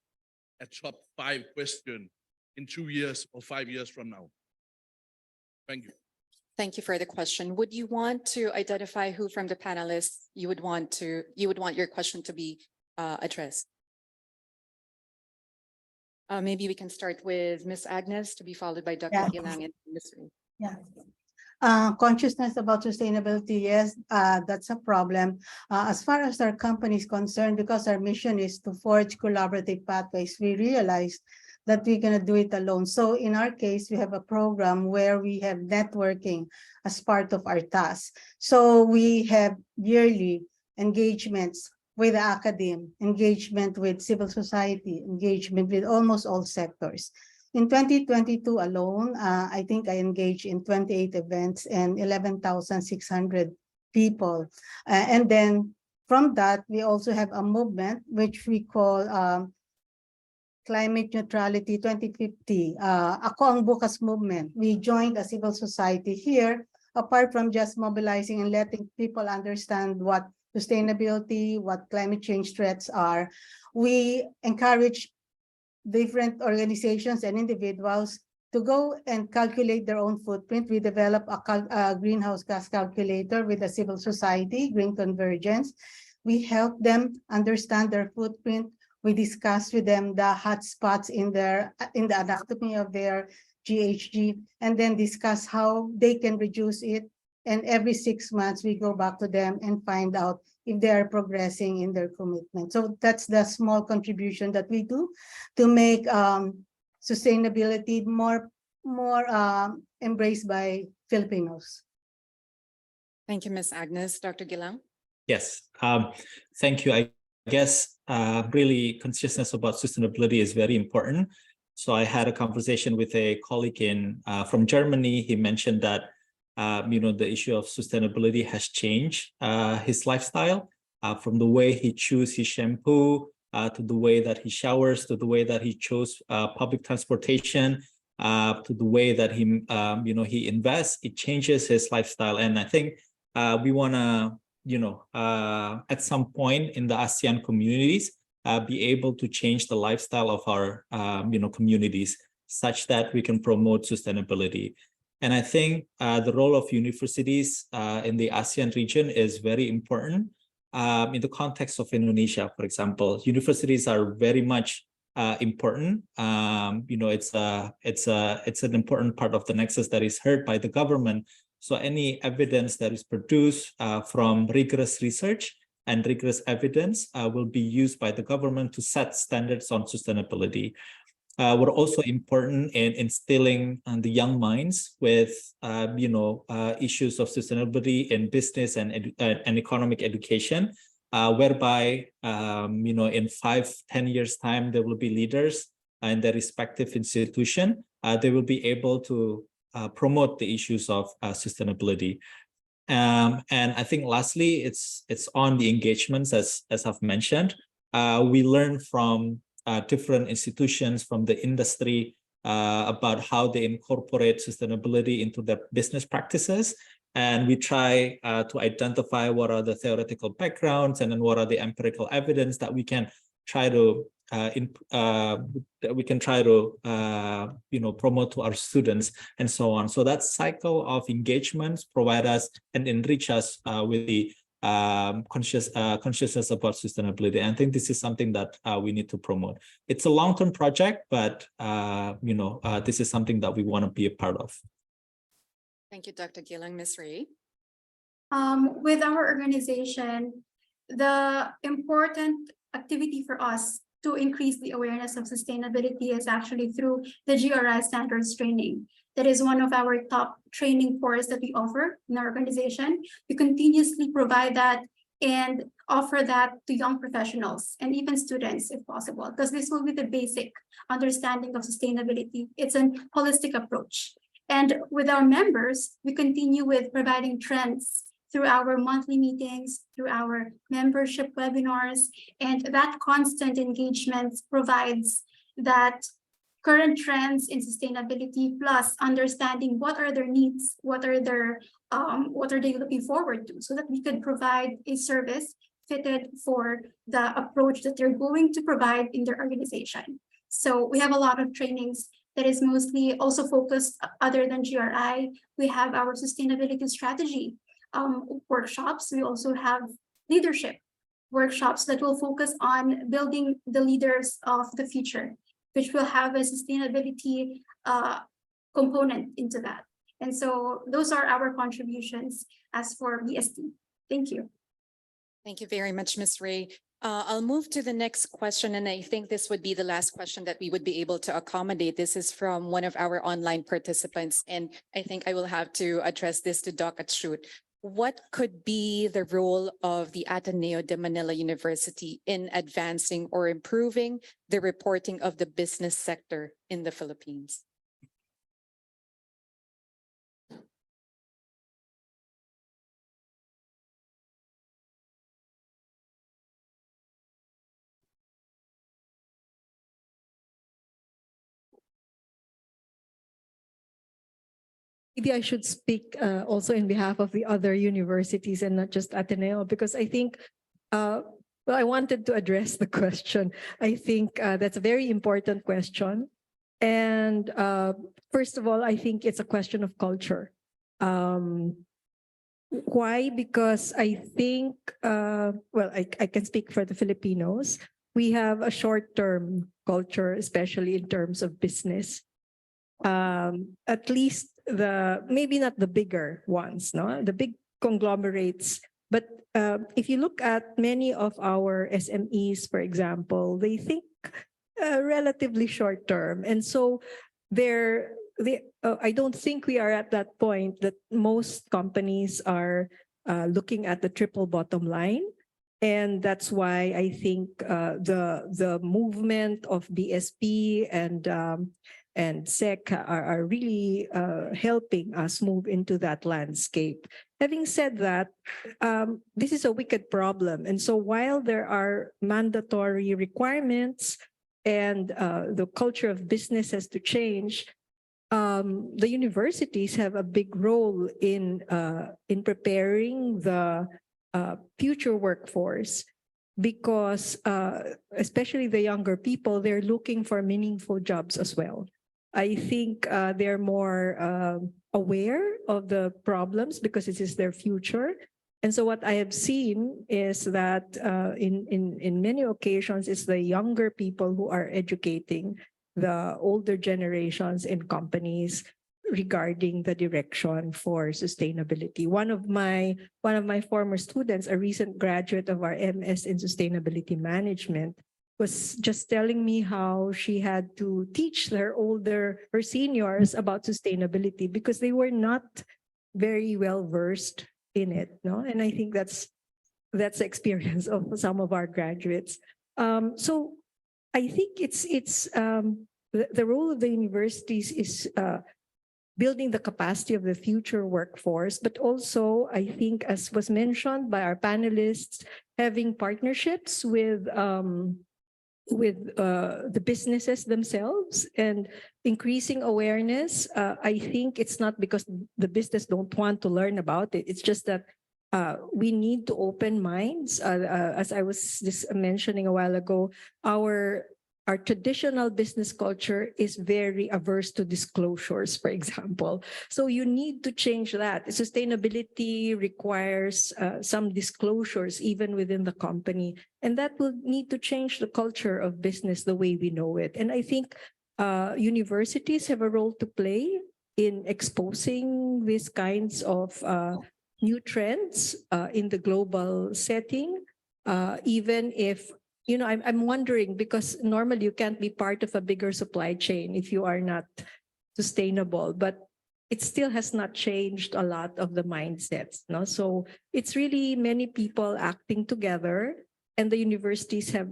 a top 5 question in 2 years or 5 years from now? Thank you. Thank you for the question. Would you want to identify who from the panelists you would want your question to be addressed? Maybe we can start with Ms. Agnes to be followed by Dr. Yeah. Gilang and Ms. Ray. Yeah. Consciousness about sustainability, yes, that's a problem. As far as our company is concerned, because our mission is to forge collaborative pathways, we realized that we're gonna do it alone. So in our case, we have a program where we have networking as part of our task. So we have yearly engagements with academe, engagement with civil society, engagement with almost all sectors. In 2022 alone, I think I engaged in 28 events and 11,600 people. And then from that, we also have a movement which we call Climate Neutrality 2050, Ako Ang Bukas movement. We joined a civil society here, apart from just mobilizing and letting people understand what sustainability, what climate change threats are. We encourage different organizations and individuals to go and calculate their own footprint. We developed a greenhouse gas calculator with the civil society, Green Convergence. We help them understand their footprint. We discuss with them the hotspots in the anatomy of their GHG, and then discuss how they can reduce it. And every 6 months, we go back to them and find out if they are progressing in their commitment. So that's the small contribution that we do to make sustainability more embraced by Filipinos. Thank you, Ms. Agnes. Dr. Gilang? Yes, thank you. I guess really consciousness about sustainability is very important. So I had a conversation with a colleague from Germany. He mentioned that the issue of sustainability has changed his lifestyle from the way he chooses his shampoo to the way that he showers, to the way that he chose public transportation, to the way that he invests. It changes his lifestyle, and I think we want to at some point in the ASEAN communities be able to change the lifestyle of our communities such that we can promote sustainability. And I think the role of universities in the ASEAN region is very important. In the context of Indonesia, for example, universities are very much important. It's an important part of the nexus that is heard by the government. So any evidence that is produced from rigorous research and rigorous evidence will be used by the government to set standards on sustainability. We're also important in instilling the young minds with issues of sustainability in business and economic education, whereby in 5-10 years time there will be leaders in their respective institution. They will be able to promote the issues of sustainability. And I think lastly, it's on the engagements as I've mentioned. We learn from different institutions from the industry about how they incorporate sustainability into their business practices. And we try to identify what are the theoretical backgrounds and then what are the empirical evidence that we can try to promote to our students and so on. So that cycle of engagements provide us and enrich us with the consciousness about sustainability. And I think this is something that we need to promote. It's a long-term project, but this is something that we want to be a part of. Thank you, Dr. Gilang. Ms. Ray? With our organization, the important activity for us to increase the awareness of sustainability is actually through the GRI standards training. That is one of our top training courses that we offer in our organization. We continuously provide that and offer that to young professionals and even students if possible, because this will be the basic understanding of sustainability. It's a holistic approach. And with our members, we continue with providing trends through our monthly meetings, through our membership webinars, and that constant engagement provides that current trends in sustainability, plus understanding what are their needs, what are they looking forward to, so that we could provide a service fitted for the approach that they're going to provide in their organization. So we have a lot of trainings that is mostly also focused other than GRI. We have our sustainability strategy workshops. We also have leadership workshops that will focus on building the leaders of the future. which will have a sustainability component into that. And so those are our contributions as for BST. Thank you. Thank you very much, Ms. Ray. I'll move to the next question, and I think this would be the last question that we would be able to accommodate. This is from one of our online participants, and I think I will have to address this to Doc Atchut. What could be the role of the Ateneo de Manila University in advancing or improving the reporting of the business sector in the Philippines? Maybe I should speak also in behalf of the other universities and not just Ateneo, because I think, well, I wanted to address the question. I think that's a very important question. And first of all, I think it's a question of culture. Why? Because I think, well, I can speak for the Filipinos. We have a short-term culture, especially in terms of business. At least maybe not the bigger ones, no, the big conglomerates. But if you look at many of our SMEs, for example, they think relatively short term, and so I don't think we are at that point that most companies are looking at the triple bottom line. And that's why I think the movement of BSP and SEC are really helping us move into that landscape. Having said that, this is a wicked problem. And so while there are mandatory requirements and the culture of business has to change, the universities have a big role in preparing the future workforce, because especially the younger people, they're looking for meaningful jobs as well. I think they're more aware of the problems because this is their future. And so what I have seen is that in many occasions, it's the younger people who are educating the older generations in companies regarding the direction for sustainability. One of my former students, a recent graduate of our MS in Sustainability Management, was just telling me how she had to teach her seniors about sustainability because they were not very well versed in it, no? And I think that's the experience of some of our graduates. So I think it's the role of the universities is building the capacity of the future workforce, but also I think, as was mentioned by our panelists, having partnerships with the businesses themselves and increasing awareness. I think it's not because the business don't want to learn about it. It's just that we need to open minds. As I was just mentioning a while ago, our traditional business culture is very averse to disclosures, for example. So you need to change that. Sustainability requires some disclosures even within the company. And that will need to change the culture of business the way we know it. And I think universities have a role to play in exposing these kinds of new trends in the global setting, even if, you know, I'm wondering, because normally you can't be part of a bigger supply chain if you are not sustainable, but it still has not changed a lot of the mindsets, no? So it's really many people acting together, and the universities have,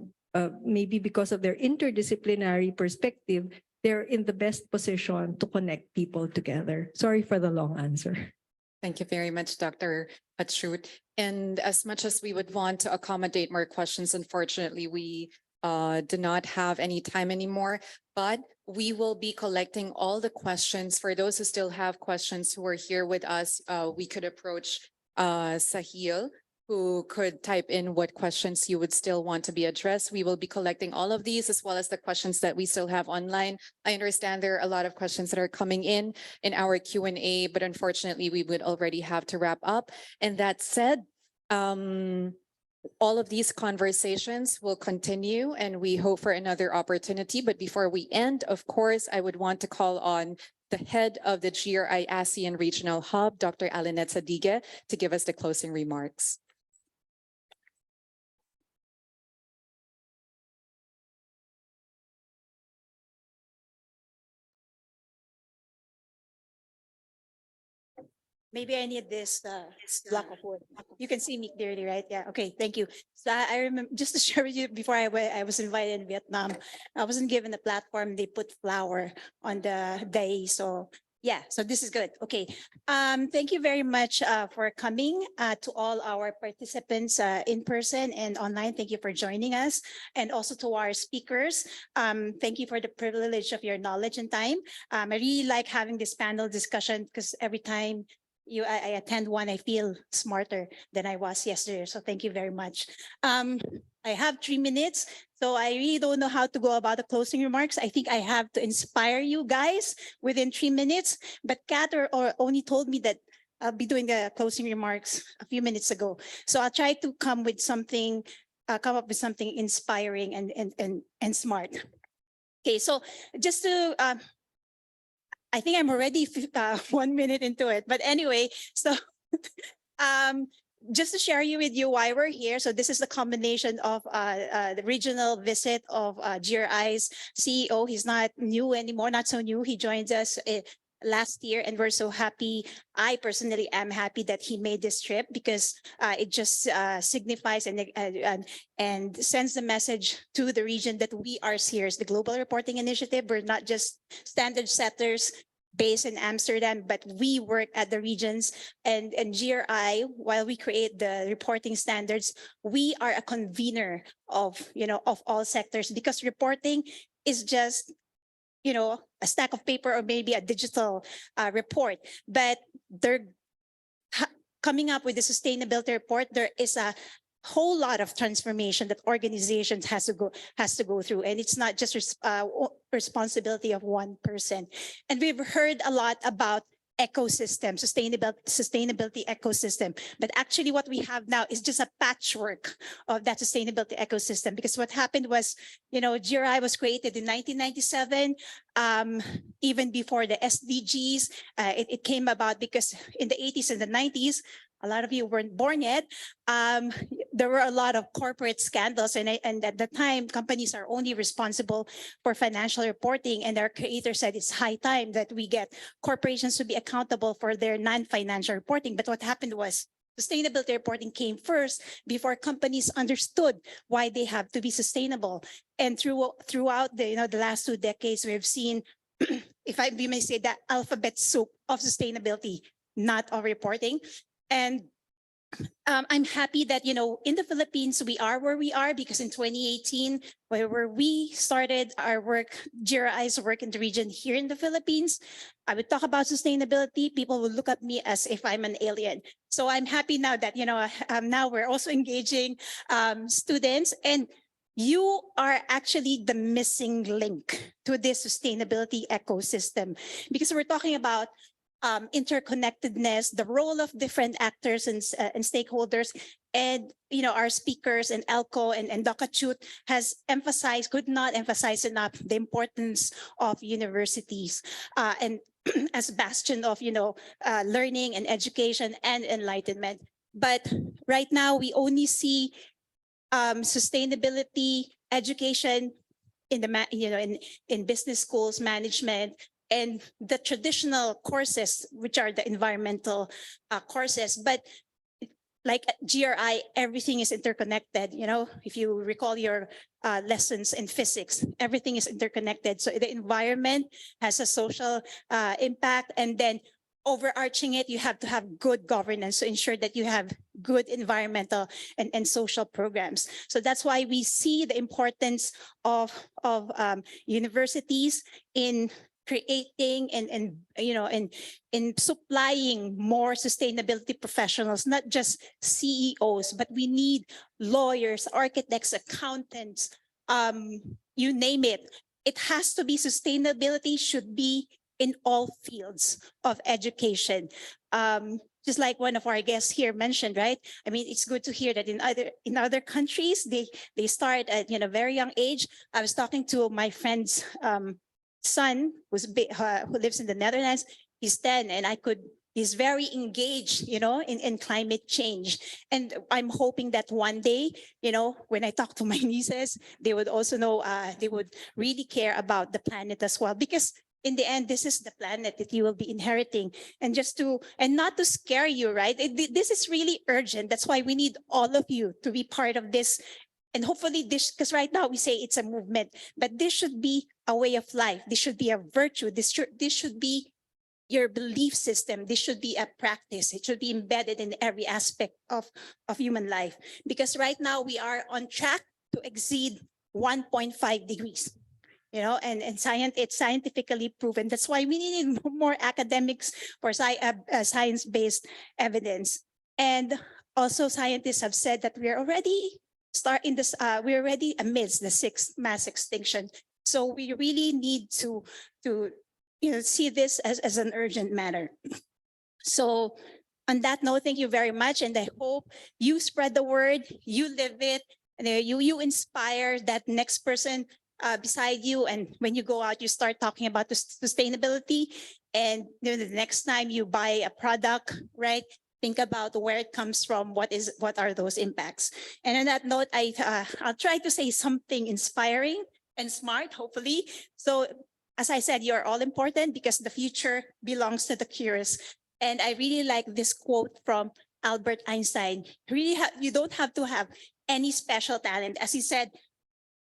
maybe because of their interdisciplinary perspective, they're in the best position to connect people together. Sorry for the long answer. Thank you very much, Dr. Atchut. And as much as we would want to accommodate more questions, unfortunately, we do not have any time anymore, but we will be collecting all the questions. For those who still have questions who are here with us, we could approach Sahil, who could type in what questions you would still want to be addressed. We will be collecting all of these as well as the questions that we still have online. I understand there are a lot of questions that are coming in our Q&A, but unfortunately we would already have to wrap up. And that said, All of these conversations will continue and we hope for another opportunity. But before we end, of course, I would want to call on the head of the GRI ASEAN Regional Hub, Dr. Alinette Sadiga, to give us the closing remarks. Maybe I need this block of wood. You can see me clearly, right? Yeah. Okay. Thank you. So I remember just to share with you before I was invited in Vietnam, I wasn't given a platform. They put flour on the day. So yeah, so this is good. Okay. Thank you very much for coming to all our participants in person and online. Thank you for joining us. And also to our speakers. Thank you for the privilege of your knowledge and time. I really like having this panel discussion because every time I attend one, I feel smarter than I was yesterday. So thank you very much. I have 3 minutes, so I really don't know how to go about the closing remarks. I think I have to inspire you guys within 3 minutes, but Kat or only told me that I'll be doing the closing remarks a few minutes ago. So I'll try to come with something, come up with something inspiring and smart. Okay, so just to, I think I'm already 1 minute into it, but anyway, so just to share with you why we're here. So this is the combination of the regional visit of GRI's CEO. He's not new anymore, not so new. He joined us last year and we're so happy. I personally am happy that he made this trip because it just signifies and sends the message to the region that we are serious. The Global Reporting Initiative, we're not just standard setters based in Amsterdam, but we work at the regions and GRI, while we create the reporting standards, we are a convener of, of all sectors because reporting is just, a stack of paper or maybe a digital report, but they're coming up with the sustainability report. There is a whole lot of transformation that organizations has to go through, and it's not just responsibility of one person. And we've heard a lot about ecosystem, sustainability ecosystem, but actually what we have now is just a patchwork of that sustainability ecosystem, because what happened was, GRI was created in 1997, even before the SDGs. It came about because in the 80s and the 90s, a lot of you weren't born yet. There were a lot of corporate scandals, and at the time, companies are only responsible for financial reporting. And our creator said it's high time that we get corporations to be accountable for their non-financial reporting. But what happened was sustainability reporting came first before companies understood why they have to be sustainable. And throughout the last 2 decades, we have seen, if we may say, that alphabet soup of sustainability, not of reporting. And I'm happy that, in the Philippines, we are where we are because in 2018, where we started our work, GRI's work in the region here in the Philippines, I would talk about sustainability. People would look at me as if I'm an alien. So I'm happy now that, now we're also engaging students, and you are actually the missing link to this sustainability ecosystem, because we're talking about interconnectedness, the role of different actors and stakeholders. And, our speakers and Elko and Dr. Chut could not emphasize enough the importance of universities and as bastion of, learning and education and enlightenment. But right now we only see sustainability education in the, in business schools, management, and the traditional courses, which are the environmental courses. But like at GRI, everything is interconnected. If you recall your lessons in physics, everything is interconnected. So the environment has a social impact, and then overarching it, you have to have good governance to ensure that you have good environmental and social programs. So that's why we see the importance of universities in creating and in supplying more sustainability professionals, not just CEOs, but we need lawyers, architects, accountants, you name it. It has to be, sustainability should be in all fields of education. Just like one of our guests here mentioned, right? I mean, it's good to hear that in other countries, they start at very young age. I was talking to my friend's son who lives in the Netherlands. He's 10, and he's very engaged, in climate change. And I'm hoping that one day, when I talk to my nieces, they would also know, they would really care about the planet as well, because in the end, this is the planet that you will be inheriting. And not to scare you, right? This is really urgent. That's why we need all of you to be part of this. And hopefully because right now we say it's a movement, but this should be a way of life. This should be a virtue. This should be your belief system. This should be a practice. It should be embedded in every aspect of human life. Because right now we are on track to exceed 1.5 degrees. And it's scientifically proven. That's why we need more academics for science-based evidence. And also scientists have said that we're already amidst the 6th mass extinction. So we really need to see this as an urgent matter. So on that note, thank you very much. And I hope you spread the word, you live it, and you inspire that next person beside you. And when you go out, you start talking about the sustainability. And the next time you buy a product, right? Think about where it comes from. What are those impacts? And on that note, I'll try to say something inspiring and smart, hopefully. So as I said, you're all important because the future belongs to the curious. And I really like this quote from Albert Einstein. You don't have to have any special talent. As he said,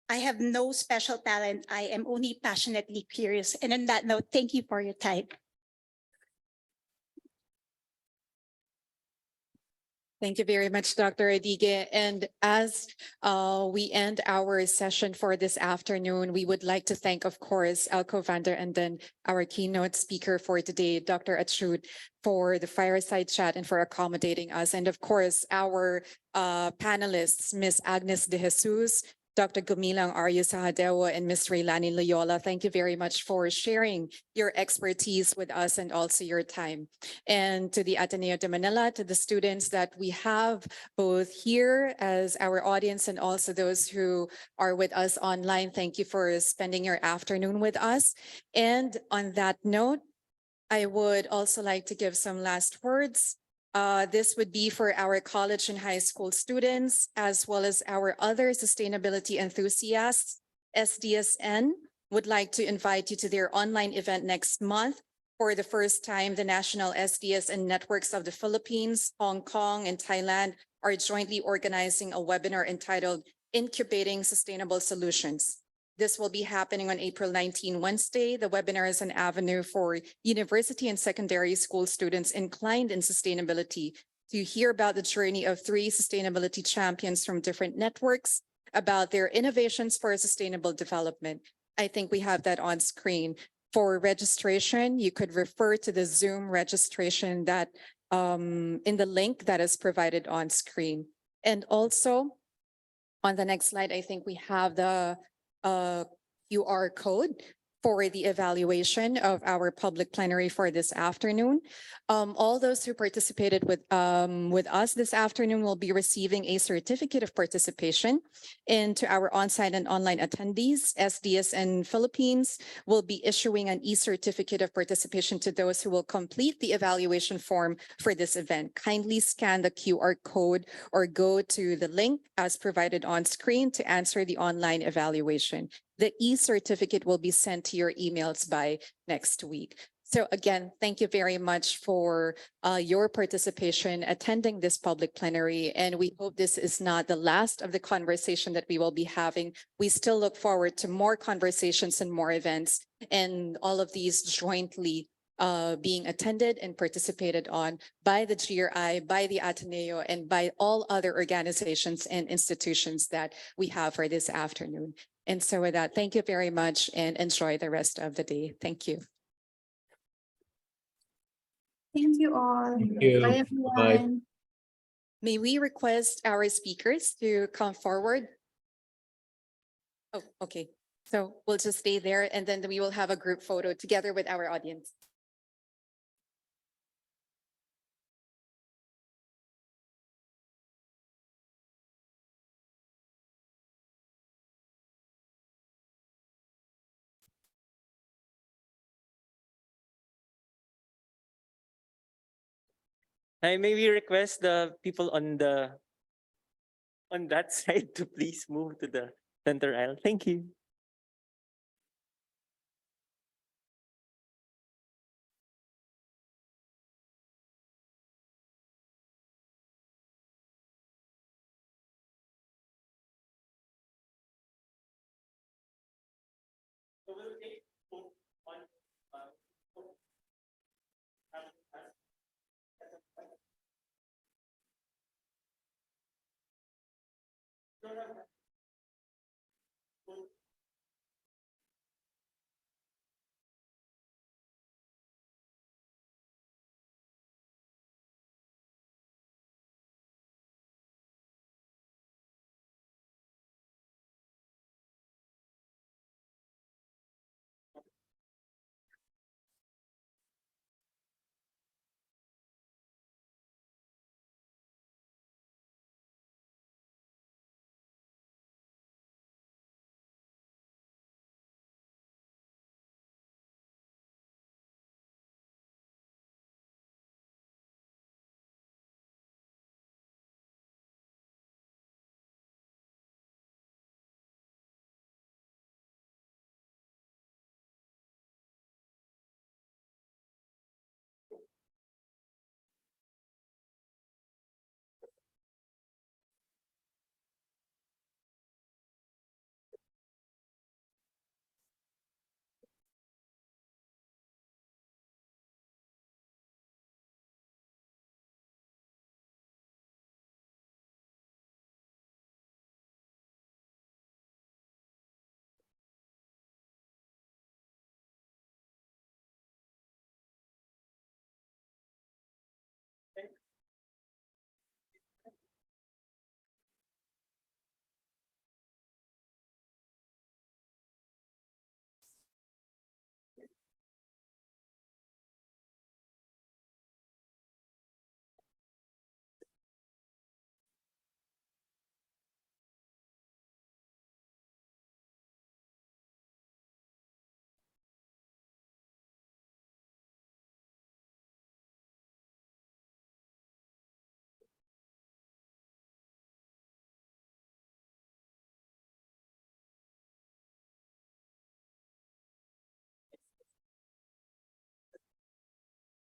I have no special talent. I am only passionately curious. And on that note, thank you for your time. Thank you very much, Dr. Adige. And as we end our session for this afternoon, we would like to thank, of course, Elko Vander and then our keynote speaker for today, Dr. Atrud, for the fireside chat and for accommodating us. And of course, our panelists, Ms. Agnes De Jesus, Dr. Gumilang Arya Sahadewa, and Ms. Raylani Loyola. Thank you very much for sharing your expertise with us and also your time. And to the Ateneo de Manila, to the students that we have both here as our audience and also those who are with us online, thank you for spending your afternoon with us. And on that note, I would also like to give some last words. This would be for our college and high school students, as well as our other sustainability enthusiasts. SDSN would like to invite you to their online event next month. For the first time, the national SDSN networks of the Philippines, Hong Kong, and Thailand are jointly organizing a webinar entitled Incubating Sustainable Solutions. This will be happening on April 19, Wednesday. The webinar is an avenue for university and secondary school students inclined in sustainability to hear about the journey of 3 sustainability champions from different networks about their innovations for sustainable development. I think we have that on screen. For registration, you could refer to the Zoom registration that in the link that is provided on screen. And also on the next slide, I think we have the QR code for the evaluation of our public plenary for this afternoon. All those who participated with us this afternoon will be receiving a certificate of participation. And to our on-site and online attendees, SDSN Philippines will be issuing an e-certificate of participation to those who will complete the evaluation form for this event. Kindly scan the QR code or go to the link as provided on screen to answer the online evaluation. The e-certificate will be sent to your emails by next week. So again, thank you very much for your participation attending this public plenary. And we hope this is not the last of the conversation that we will be having. We still look forward to more conversations and more events, and all of these jointly being attended and participated on by the GRI, by the Ateneo, and by all other organizations and institutions that we have for this afternoon. And so with that, thank you very much and enjoy the rest of the day. Thank you. Thank you all. Thank you. Bye, Bye. everyone. May we request our speakers to come forward? Oh, okay. So we'll just stay there and then we will have a group photo together with our audience. I maybe request the people on that side to please move to the center aisle. Thank you.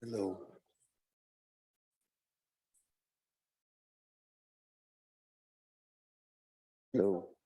Hello. Hello.